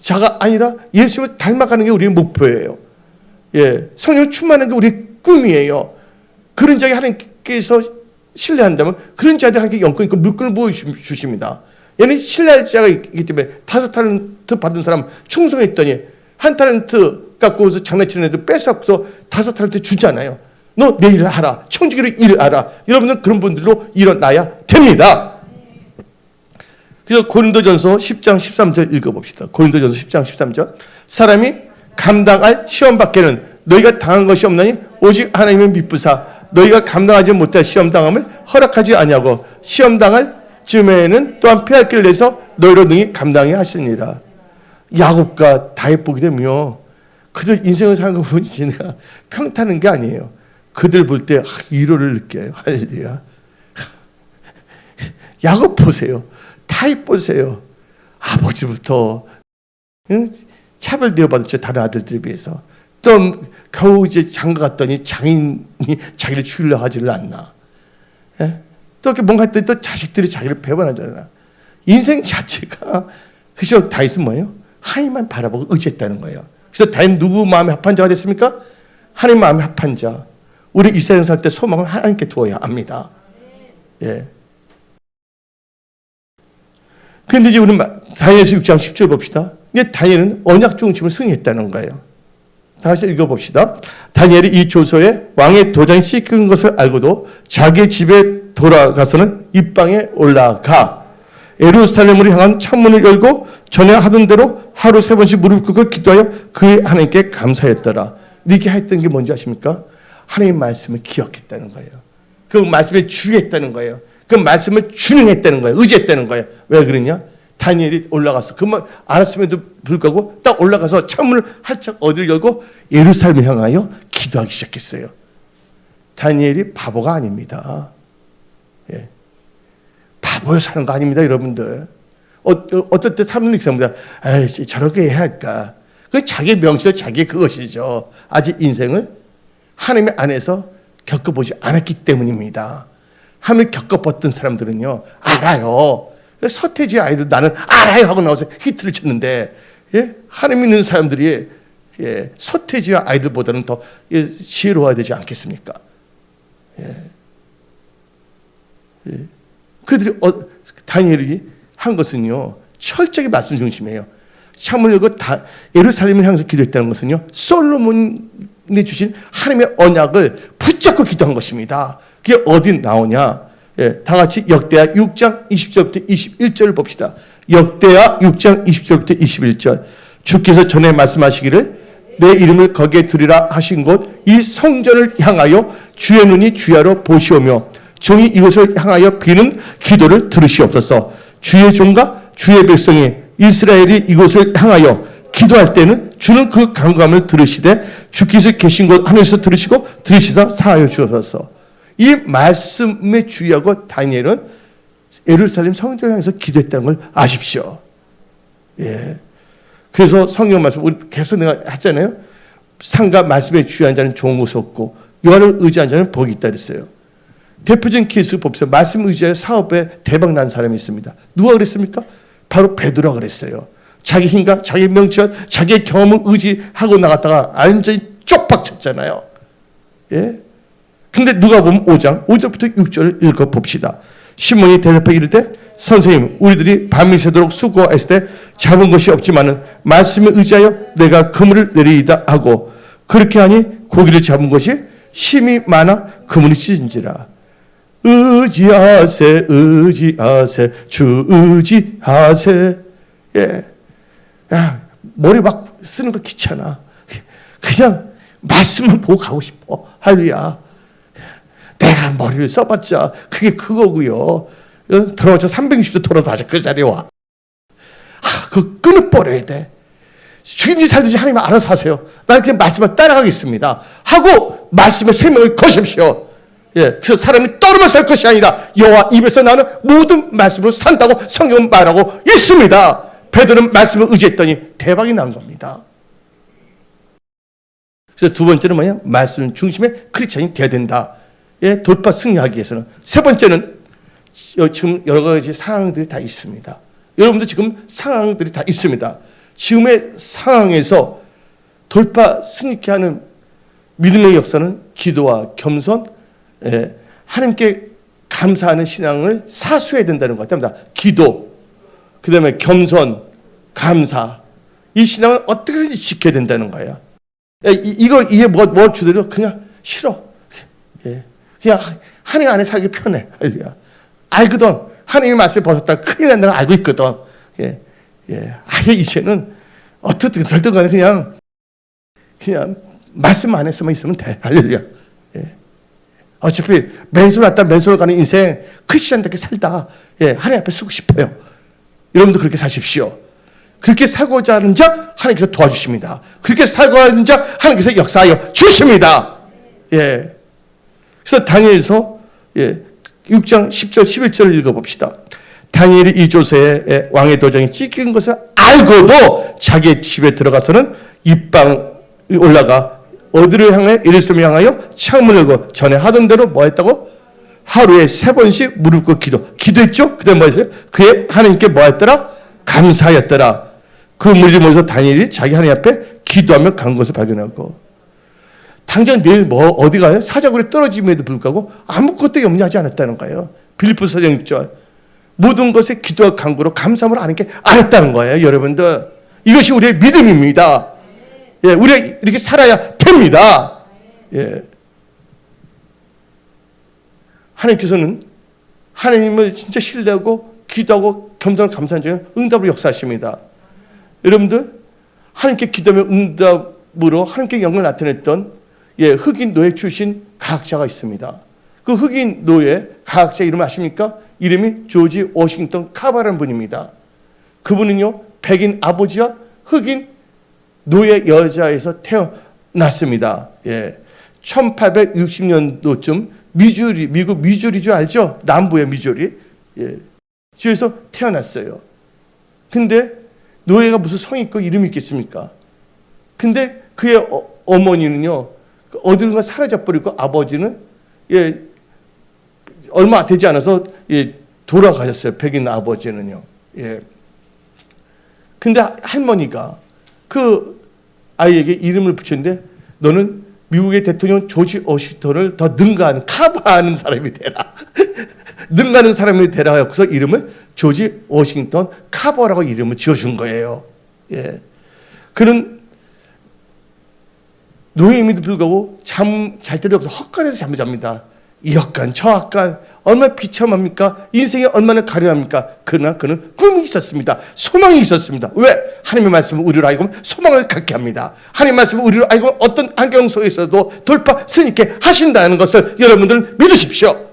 자가 아니라 예수님을 닮아가는 게 우리의 목표예요. 예, 성령 충만한 게 우리의 꿈이에요. 그런 자에게 하나님께서 신뢰한다면 그런 자들 하나님께 영권 있고 물건을 부어주십니다. 얘는 신뢰할 자가 있기 때문에 5달란트 받은 사람 충성했더니 1달란트 갖고서 장난치는 애들 뺏어서 5달란트 주잖아요. 너 내 일을 하라. 청지기로 일을 하라. 여러분은 그런 분들로 일어나야 됩니다. 그래서 고린도전서 10장 13절 읽어봅시다. 고린도전서 10장 13절. 사람이 감당할 시험 밖에는 너희가 당한 것이 없나니 오직 하나님의 미쁘사 너희가 감당하지 못할 시험 당함을 허락하지 아니하고 시험 당할 쯤에는 또한 피할 길을 내서 너희로 능히 감당해 하시니라. 야곱과 다윗 보게 되면요, 그들 인생을 사는 거 보니 지가 평타는 게 아니에요. 그들 볼 때 위로를 느껴요. 할렐루야. 야곱 보세요. 다윗 보세요. 아버지부터 차별되어 받았죠. 다른 아들들에 비해서. 또 겨우 이제 장가 갔더니 장인이 자기를 죽이려 하지를 않나. 예? 또 이렇게 뭔가 했더니 또 자식들이 자기를 배반하잖아. 인생 자체가. 그래서 다윗은 뭐예요? 하나님만 바라보고 의지했다는 거예요. 그래서 다윗 누구 마음에 합한 자가 됐습니까? 하나님 마음에 합한 자. 우리 이 세상 살 때 소망을 하나님께 두어야 합니다. 예. 그런데 이제 우리 다니엘서 6장 10절 봅시다. 이게 다니엘은 언약 중심을 승리했다는 거예요. 다시 읽어봅시다. 다니엘이 이 조서에 왕의 도장이 찍힌 것을 알고도 자기 집에 돌아가서는 입방에 올라가 예루살렘으로 향한 창문을 열고 전에 하던 대로 하루 3번씩 무릎 꿇고 기도하여 그의 하나님께 감사했더라. 이렇게 했던 게 뭔지 아십니까? 하나님의 말씀을 기억했다는 거예요. 그 말씀에 주의했다는 거예요. 그 말씀을 준행했다는 거예요. 의지했다는 거예요. 왜 그러냐? 다니엘이 올라가서 그만 알았음에도 불구하고 딱 올라가서 창문을 활짝 어디를 열고 예루살렘을 향하여 기도하기 시작했어요. 다니엘이 바보가 아닙니다. 예. 바보여 사는 거 아닙니다, 여러분들. 어떨 때 사람들이 생각합니다. 에이, 저렇게 해야 할까? 그건 자기 명시로 자기 그것이죠. 아직 인생을 하나님의 안에서 겪어보지 않았기 때문입니다. 하나님을 겪어봤던 사람들은요, 알아요. 서태지 아이들 나는 알아요 하고 나와서 히트를 쳤는데, 예? 하나님 있는 사람들이 서태지 아이들보다는 더 지혜로워야 되지 않겠습니까? 그들이 다니엘이 한 것은요, 철저히 말씀 중심이에요. 창문을 열고 예루살렘을 향해서 기도했다는 것은요, 솔로몬이 주신 하나님의 언약을 붙잡고 기도한 것입니다. 그게 어디 나오냐? 다 같이 역대하 6장 20절부터 21절을 봅시다. 역대하 6장 20절부터 21절. 주께서 전에 말씀하시기를 내 이름을 거기에 두리라 하신 곳 이 성전을 향하여 주의 눈이 주야로 보시오며 종이 이곳을 향하여 비는 기도를 들으시옵소서. 주의 종과 주의 백성이 이스라엘이 이곳을 향하여 기도할 때는 주는 그 간구함을 들으시되 주께서 계신 곳 하늘에서 들으시고 들으시사 사하여 주옵소서. 이 말씀에 주의하고 다니엘은 예루살렘 성전을 향해서 기도했다는 걸 아십시오. 예. 그래서 성경 말씀 우리 계속 내가 했잖아요. 상과 말씀에 주의한 자는 좋은 것이 없고 여호와를 의지한 자는 복이 있다 그랬어요. 대표적인 케이스 봅시다. 말씀 의지하여 사업에 대박 난 사람이 있습니다. 누가 그랬습니까? 바로 베드로가 그랬어요. 자기 힘과 자기 명치와 자기의 경험을 의지하고 나갔다가 완전히 쪽박 쳤잖아요. 예? 근데 누가 보면 5절부터 6절을 읽어봅시다. 시몬이 대답하여 이르되 선생님 우리들이 밤이 새도록 수고했을 때 잡은 것이 없지만은 말씀에 의지하여 내가 그물을 내리이다 하고 그렇게 하니 고기를 잡은 것이 심이 많아 그물이 찢은지라. 의지하세 의지하세 주 의지하세. 예. 야, 머리 막 쓰는 거 귀찮아. 그냥 말씀만 보고 가고 싶어. 할렐루야. 내가 머리를 써봤자 그게 그거고요. 들어와서 360도 돌아다녀 그 자리에 와. 그 끊어버려야 돼. 죽인지 살든지 하나님 알아서 하세요. 나는 그냥 말씀을 따라가겠습니다. 하고 말씀의 생명을 거십시오. 예, 그래서 사람이 떠로만 살 것이 아니라 여호와 입에서 나는 모든 말씀으로 산다고 성경은 말하고 있습니다. 베드로는 말씀을 의지했더니 대박이 난 겁니다. 그래서 두 번째는 뭐냐? 말씀 중심의 크리스찬이 돼야 된다. 예, 돌파 승리하기 위해서는. 세 번째는 지금 여러 가지 상황들이 다 있습니다. 여러분도 지금 상황들이 다 있습니다. 지금의 상황에서 돌파 승리케 하는 믿음의 역사는 기도와 겸손, 예, 하나님께 감사하는 신앙을 사수해야 된다는 것 같습니다. 기도, 그 다음에 겸손, 감사, 이 신앙을 어떻게든지 지켜야 된다는 거예요. 예, 이게 뭐 주더라도 그냥 싫어. 예, 그냥 하나님 안에 살기 편해. 할렐루야. 알거든. 하나님의 말씀을 벗었다 큰일 난다는 걸 알고 있거든. 예, 예. 아예 이제는 어떻게 절대 간에 그냥 말씀 안에서만 있으면 돼. 할렐루야. 예. 어차피 맨손 왔다 맨손을 가는 인생 크리스천답게 살다. 예, 하나님 앞에 쓰고 싶어요. 여러분도 그렇게 사십시오. 그렇게 살고자 하는 자 하나님께서 도와주십니다. 그렇게 살고자 하는 자 하나님께서 역사하여 주십니다. 예. 그래서 다니엘서 6장 10절 11절을 읽어봅시다. 다니엘이 이 조서에 왕의 도장이 찍힌 것을 알고도 자기의 집에 들어가서는 입방에 올라가 어디를 향해 예루살렘을 향하여 창문을 열고 전에 하던 대로 뭐 했다고? 하루에 3번씩 무릎 꿇고 기도했죠? 그 다음에 뭐 했어요? 그의 하나님께 뭐 했더라? 감사하였더라. 그 무리를 모여서 다니엘이 자기 하나님 앞에 기도하며 간 것을 발견하고 당장 내일 어디 가요? 사자굴에 떨어짐에도 불구하고 아무것도 염려하지 않았다는 거예요. 빌립보서 4장 6절. 모든 것에 기도와 간구로 감사함으로 하는 게 알았다는 거예요. 여러분들. 이것이 우리의 믿음입니다. 예, 우리가 이렇게 살아야 됩니다. 예. 하나님께서는 하나님을 진짜 신뢰하고 기도하고 겸손하고 감사한 중에 응답으로 역사하십니다. 여러분들 하나님께 기도하며 응답으로 하나님께 영광을 나타냈던 흑인 노예 출신 과학자가 있습니다. 그 흑인 노예 과학자 이름 아십니까? 이름이 조지 워싱턴 카바라는 분입니다. 그분은요 백인 아버지와 흑인 노예 여자에서 태어났습니다. 1860년도쯤 미국 미주리주 알죠? 남부의 미주리. 지에서 태어났어요. 근데 노예가 무슨 성이 있고 이름이 있겠습니까? 근데 그의 어머니는요 어디론가 사라져버리고 아버지는 얼마 되지 않아서 돌아가셨어요. 백인 아버지는요. 근데 할머니가 그 아이에게 이름을 붙였는데 너는 미국의 대통령 조지 워싱턴을 더 능가하는 카바하는 사람이 되라. 능가하는 사람이 되라 해서 이름을 조지 워싱턴 카버라고 이름을 지어준 거예요. 그는 노예임에도 불구하고 잠 잘 때도 없어 헛간에서 잠을 잡니다. 이 헛간 저 헛간 얼마나 비참합니까? 인생이 얼마나 가련합니까? 그러나 그는 꿈이 있었습니다. 소망이 있었습니다. 왜? 하나님의 말씀은 우리로 하여금 소망을 갖게 합니다. 하나님의 말씀은 우리로 하여금 어떤 환경 속에서도 돌파 승리케 하신다는 것을 여러분들 믿으십시오.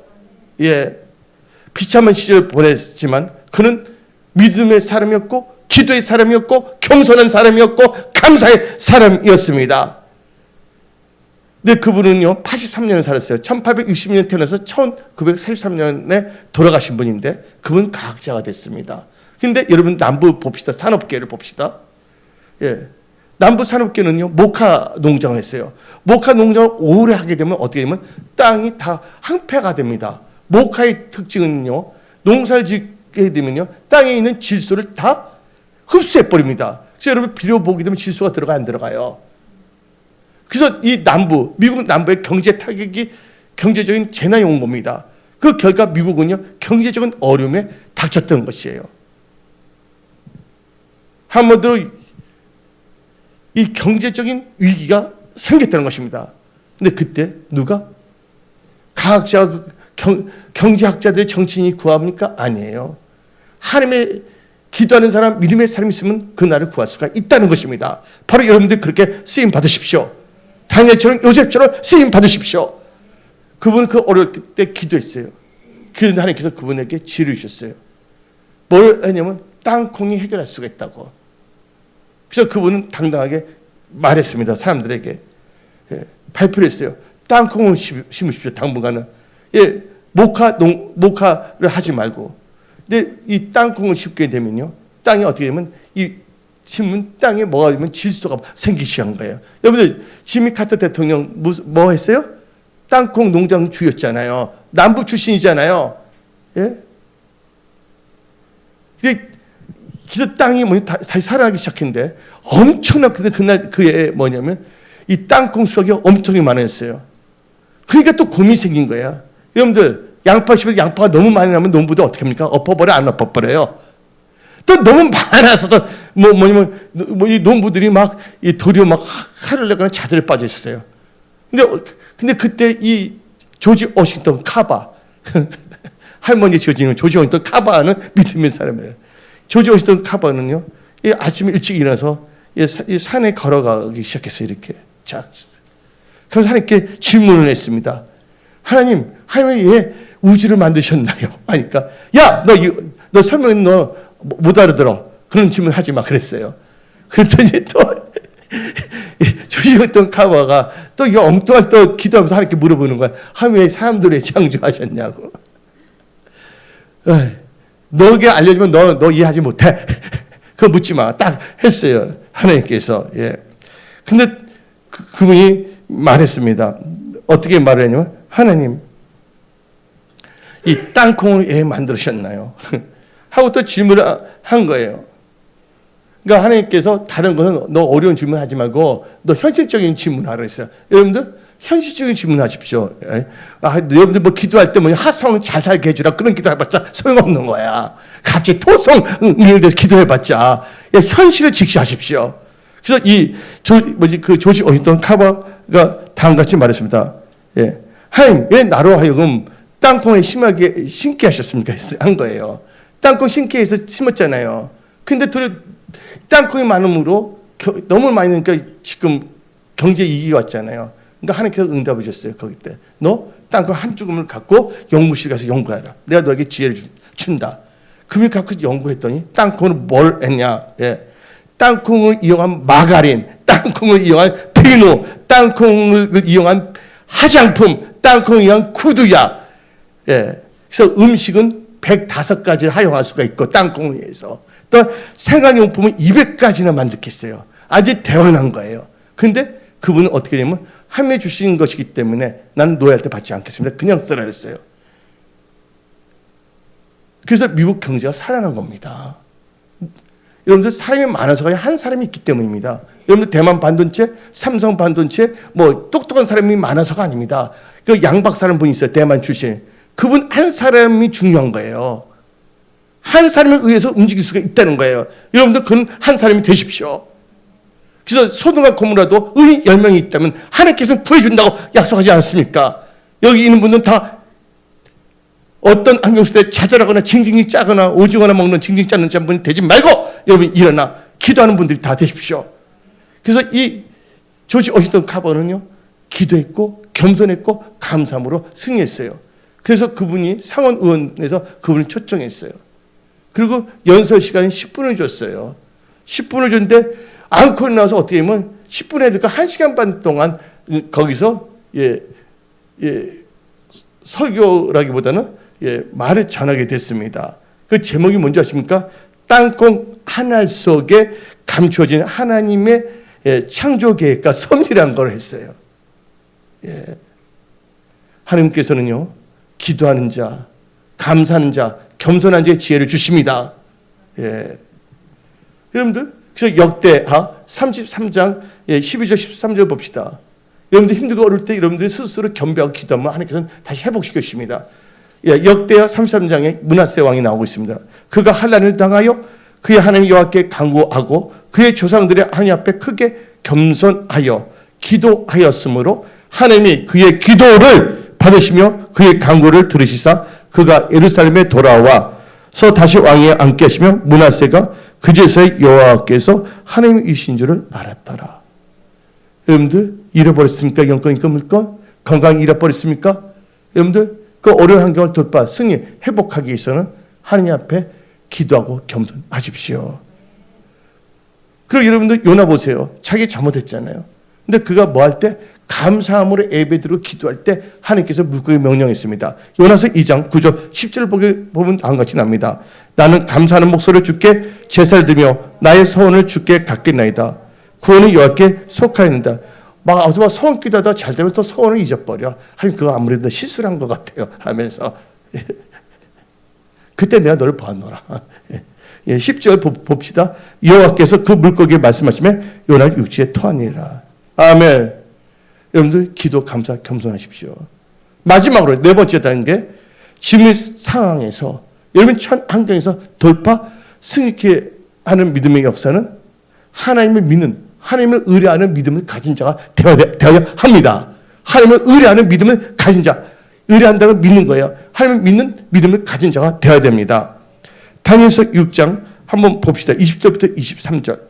비참한 시절을 보냈지만 그는 믿음의 사람이었고 기도의 사람이었고 겸손한 사람이었고 감사의 사람이었습니다. 근데 그분은요 83년에 살았어요. 1860년에 태어나서 1943년에 돌아가신 분인데 그분 과학자가 됐습니다. 근데 여러분 남부 봅시다. 산업계를 봅시다. 남부 산업계는요 모카 농장을 했어요. 모카 농장을 오래 하게 되면 어떻게 되면 땅이 다 항폐가 됩니다. 모카의 특징은요 농사를 짓게 되면요 땅에 있는 질소를 다 흡수해 버립니다. 그래서 여러분 비료 보게 되면 질소가 들어가 안 들어가요. 그래서 이 남부 미국 남부의 경제 타격이 경제적인 재난이 온 겁니다. 그 결과 미국은요 경제적인 어려움에 닥쳤던 것이에요. 한마디로 이 경제적인 위기가 생겼다는 것입니다. 근데 그때 누가 과학자 경제학자들의 정치인이 구합니까? 아니에요. 하나님의 기도하는 사람, 믿음의 사람이 있으면 그 나라를 구할 수가 있다는 것입니다. 바로 여러분들 그렇게 쓰임 받으십시오. 다니엘처럼 요셉처럼 쓰임 받으십시오. 그분은 그 어려울 때 기도했어요. 그런데 하나님께서 그분에게 지혜를 주셨어요. 뭘 했냐면 땅콩이 해결할 수가 있다고. 그래서 그분은 당당하게 말했습니다. 사람들에게 발표를 했어요. 땅콩을 심으십시오. 당분간은. 예, 목화를 하지 말고. 근데 이 땅콩을 심게 되면요, 땅이 어떻게 되면 이 심은 땅에 뭐가 되면 질소가 생기기 시작한 거예요. 여러분들 지미 카터 대통령 뭐 했어요? 땅콩 농장 주였잖아요. 남부 출신이잖아요. 예? 그래서 땅이 다시 살아나기 시작했는데 엄청난 그날 그해 뭐냐면 이 땅콩 수확이 엄청나게 많았어요. 그러니까 또 고민이 생긴 거야. 여러분들 양파 심어서 양파가 너무 많이 나면 농부들 어떻게 합니까? 엎어버려 안 엎어버려요? 또 너무 많아서 이 농부들이 막 이 도리어 막 칼을 내거나 자들에 빠져 있었어요. 근데 그때 이 조지 워싱턴 카바 할머니 지어지는 조지 워싱턴 카바는 믿음의 사람이에요. 조지 워싱턴 카바는요, 이 아침에 일찍 일어나서 이 산에 걸어가기 시작했어요. 이렇게 자, 그래서 하나님께 질문을 했습니다. 하나님이 왜 우주를 만드셨나요? 하니까 야, 너 설명 못 알아들어. 그런 질문 하지 마 그랬어요. 그랬더니 또 조지했던 카바가 또 이거 엉뚱한 또 기도하면서 하나님께 물어보는 거야. 하나님 왜 사람들을 창조하셨냐고. 너에게 알려주면 너 이해하지 못해. 그거 묻지 마. 딱 했어요. 하나님께서. 예. 근데 그분이 말했습니다. 어떻게 말을 했냐면 하나님 이 땅콩을 왜 만드셨나요? 하고 또 질문을 한 거예요. 그러니까 하나님께서 다른 것은 너 어려운 질문 하지 말고 너 현실적인 질문하라 했어요. 여러분들 현실적인 질문하십시오. 여러분들 뭐 기도할 때 하성 잘 살게 해주라 그런 기도해봤자 소용없는 거야. 갑자기 토성을 대해서 기도해봤자 현실을 직시하십시오. 그래서 그 조지 워싱턴 카바가 다음같이 말했습니다. 예. 하나님 왜 나로 하여금 땅콩에 심게 하셨습니까? 한 거예요. 땅콩 심게 해서 심었잖아요. 근데 땅콩이 많음으로 너무 많이 넣으니까 지금 경제 이익이 왔잖아요. 그러니까 하나님께서 응답해 주셨어요. 거기 때 너 땅콩 한 조금을 갖고 연구실 가서 연구해라. 내가 너에게 지혜를 준다. 그걸 갖고 연구했더니 땅콩을 뭘 했냐? 예. 땅콩을 이용한 마가린, 땅콩을 이용한 비누, 땅콩을 이용한 화장품, 땅콩을 이용한 구두약. 예. 그래서 음식은 105가지를 활용할 수가 있고 땅콩을 위해서 또 생활용품은 200가지나 만들겠어요. 아주 대단한 거예요. 근데 그분은 어떻게 되면 하나님이 주신 것이기 때문에 나는 노예할 때 받지 않겠습니다. 그냥 쓰라 그랬어요. 그래서 미국 경제가 살아난 겁니다. 여러분들 사람이 많아서가 한 사람이 있기 때문입니다. 여러분들 대만 반도체, 삼성 반도체 뭐 똑똑한 사람이 많아서가 아닙니다. 그 양박사라는 분이 있어요. 대만 출신. 그분 한 사람이 중요한 거예요. 한 사람에 의해서 움직일 수가 있다는 거예요. 여러분들 그건 한 사람이 되십시오. 그래서 소돔과 고모라도 의인 10명이 있다면 하나님께서는 구해준다고 약속하지 않습니까? 여기 있는 분들은 다 어떤 환경 속에 자잘하거나 징징이 짜거나 오징어나 먹는 징징 짜는 분이 되지 말고 여러분 일어나 기도하는 분들이 다 되십시오. 그래서 이 조지 워싱턴 카바는요 기도했고 겸손했고 감사함으로 승리했어요. 그래서 그분이 상원 의원에서 그분을 초청했어요. 그리고 연설 시간이 10분을 줬어요. 10분을 줬는데 앙콜이 나와서 어떻게 하면 10분에 되니까 1시간 반 동안 거기서 설교라기보다는 말을 전하게 됐습니다. 그 제목이 뭔지 아십니까? 땅콩 한 알 속에 감추어진 하나님의 창조 계획과 섭리라는 걸 했어요. 하나님께서는요 기도하는 자, 감사하는 자, 겸손한 자의 지혜를 주십니다. 여러분들 그래서 역대하 33장 12절 13절 봅시다. 여러분들 힘들고 어려울 때 여러분들이 스스로 겸비하고 기도하면 하나님께서는 다시 회복시켜 주십니다. 역대하 33장에 므낫세 왕이 나오고 있습니다. 그가 환난을 당하여 그의 하나님 여호와께 간구하고 그의 조상들의 하나님 앞에 크게 겸손하여 기도하였으므로 하나님이 그의 기도를 받으시며 그의 간구를 들으시사 그가 예루살렘에 돌아와서 다시 왕위에 앉게 하시며 므낫세가 그제서야 여호와께서 하나님이신 줄을 알았더라. 여러분들 잃어버렸습니까? 영권, 물건, 건강 잃어버렸습니까? 여러분들 그 어려운 환경을 돌파, 승리, 회복하기 위해서는 하나님 앞에 기도하고 겸손하십시오. 그리고 여러분들 요나 보세요. 자기 잘못했잖아요. 근데 그가 뭐 할 때 감사함으로 예배드리고 기도할 때 하나님께서 물고기 명령했습니다. 요나서 2장 9절 10절 보면 다음 같이 납니다. 나는 감사하는 목소리를 주께 제사를 드리며 나의 서원을 주께 갚겠나이다. 구원은 여호와께 속하였는다. 막 서원 기도하다 잘 되면 또 서원을 잊어버려. 하나님 그거 아무래도 실수를 한 것 같아요 하면서 그때 내가 너를 보았노라. 10절 봅시다. 여호와께서 그 물고기에 말씀하시며 요나를 육지에 토하니라. 아멘. 여러분들 기도 감사 겸손하십시오. 마지막으로 네 번째 단계, 지금 상황에서 여러분 현 환경에서 돌파 승리케 하는 믿음의 역사는 하나님을 믿는, 하나님을 의뢰하는 믿음을 가진 자가 되어야 합니다. 하나님을 의뢰하는 믿음을 가진 자, 의뢰한다는 믿는 거예요. 하나님을 믿는 믿음을 가진 자가 되어야 됩니다. 다니엘서 6장 한번 봅시다. 20절부터 23절.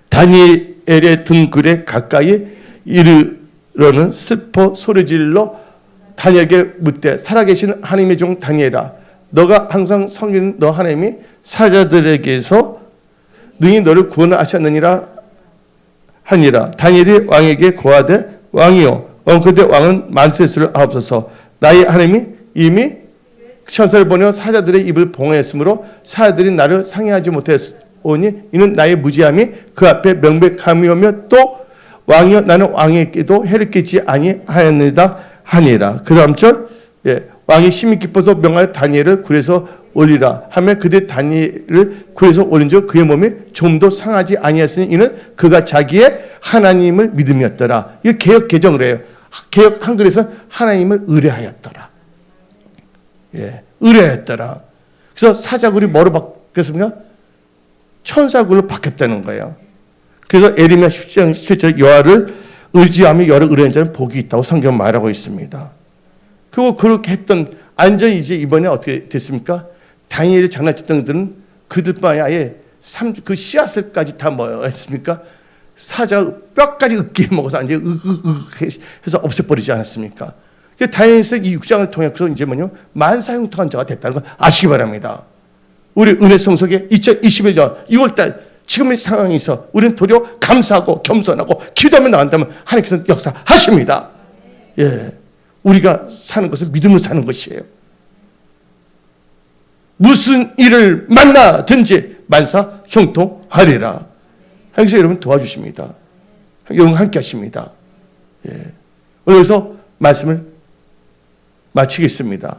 다니엘의 등굴에 가까이 이르러는 슬퍼 소리질러 다니엘에게 묻되 살아계신 하나님의 종 다니엘아, 너가 항상 섬기는 너 하나님이 사자들에게서 능히 너를 구원하셨느니라 하니라. 다니엘이 왕에게 고하되 왕이여 원컨대 왕은 만세수를 하옵소서. 나의 하나님이 이미 천사를 보내어 사자들의 입을 봉하였으므로 사자들이 나를 상해하지 못했으니 이는 나의 무지함이 그 앞에 명백함이오며 또 왕이여 나는 왕에게도 해를 끼치 아니하였느니라 하니라. 그 다음 절 왕이 심히 기뻐서 명하여 다니엘을 굴에서 올리라 하며 그들 다니엘을 굴에서 올린 줄 그의 몸이 좀도 상하지 아니했으니 이는 그가 자기의 하나님을 믿음이었더라. 이거 개역 개정을 해요. 개역 한글에서 하나님을 의뢰하였더라. 의뢰하였더라. 그래서 사자굴이 뭐로 바뀌었습니까? 천사굴로 바뀌었다는 거예요. 그래서 에레미야 10장 7절 여호와를 의지하며 여호와를 의뢰하는 자는 복이 있다고 성경은 말하고 있습니다. 그리고 그렇게 했던 안전이 이제 이번에 어떻게 됐습니까? 다니엘이 장난쳤던 그들은 그들뿐만 아니라 그 씨앗을까지 다 뭐였습니까? 사자 뼈까지 으깨 먹어서 이제 해서 없애버리지 않았습니까? 다니엘서 이 6장을 통해서 이제 만사형통한 자가 됐다는 걸 아시기 바랍니다. 우리 은혜 성석의 2021년 6월달 지금의 상황에서 우리는 도리어 감사하고 겸손하고 기도하며 나간다면 하나님께서 역사하십니다. 우리가 사는 것은 믿음으로 사는 것이에요. 무슨 일을 만나든지 만사 형통하리라. 하나님께서 여러분 도와주십니다. 여러분 함께 하십니다. 오늘 여기서 말씀을 마치겠습니다.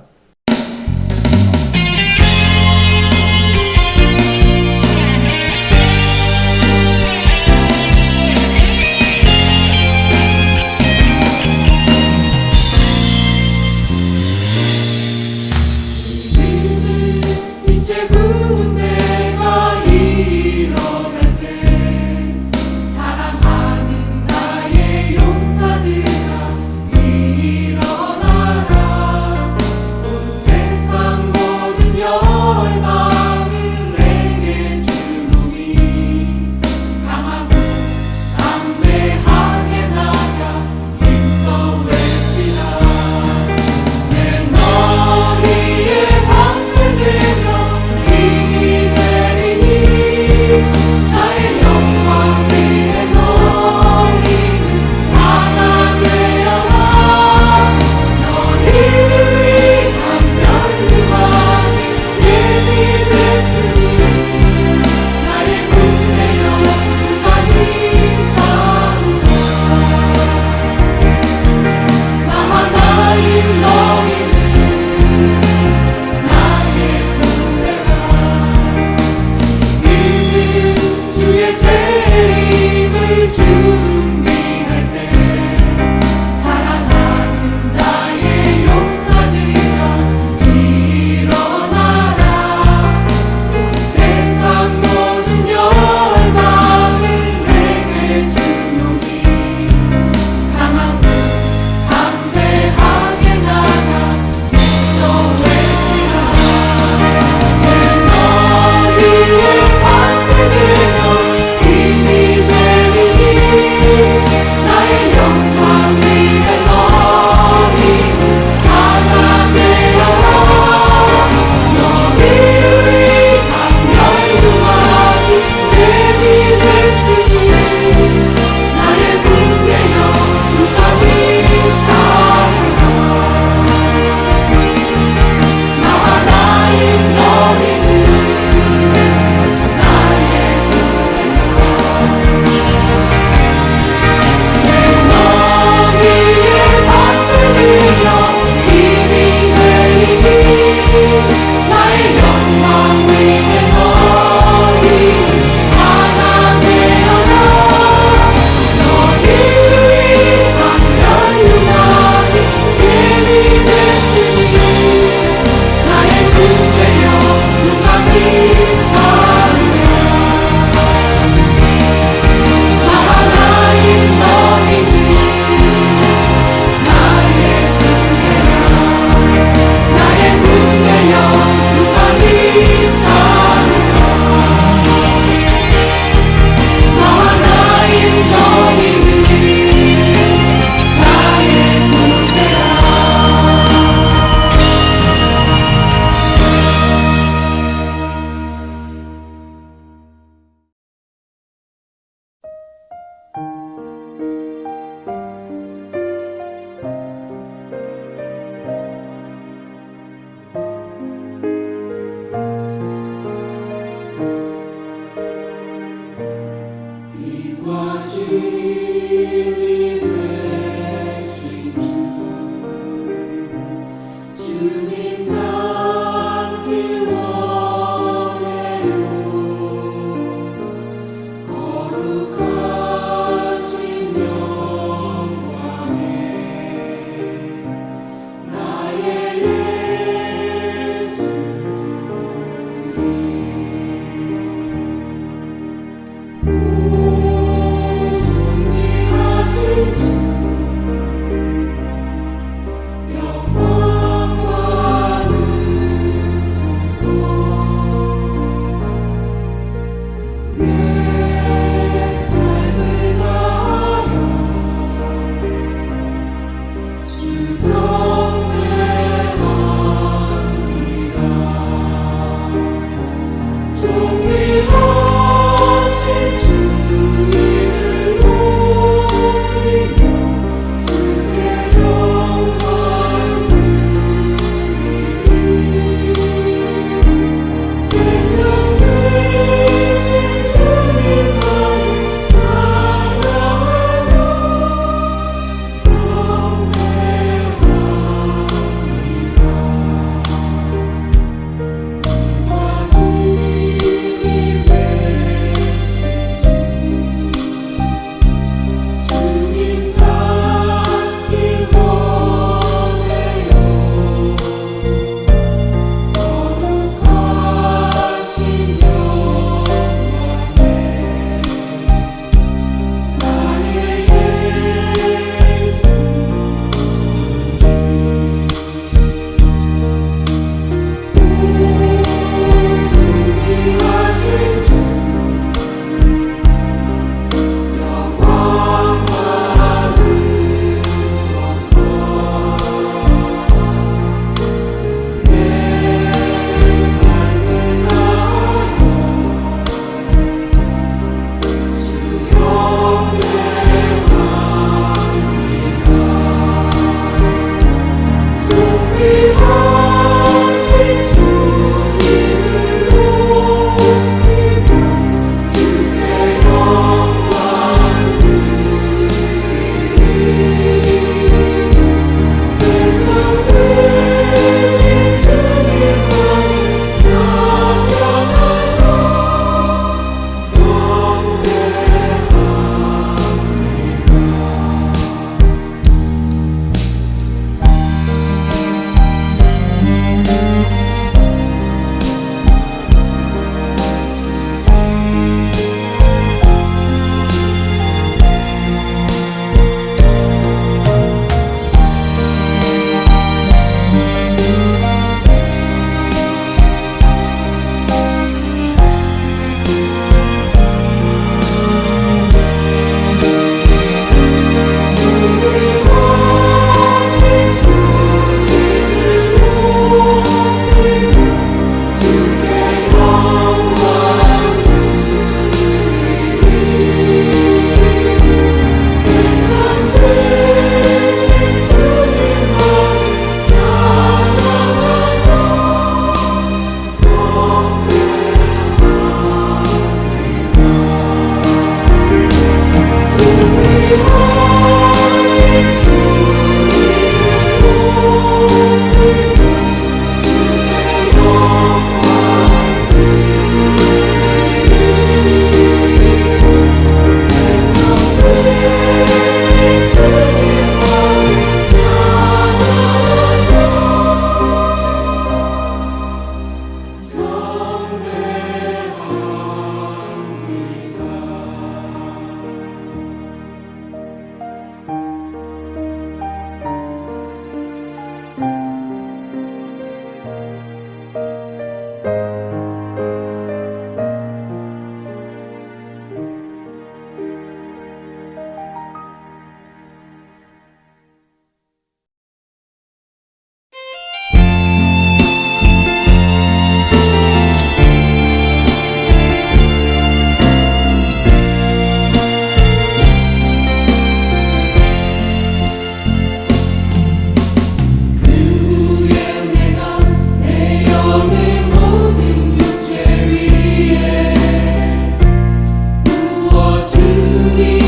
주의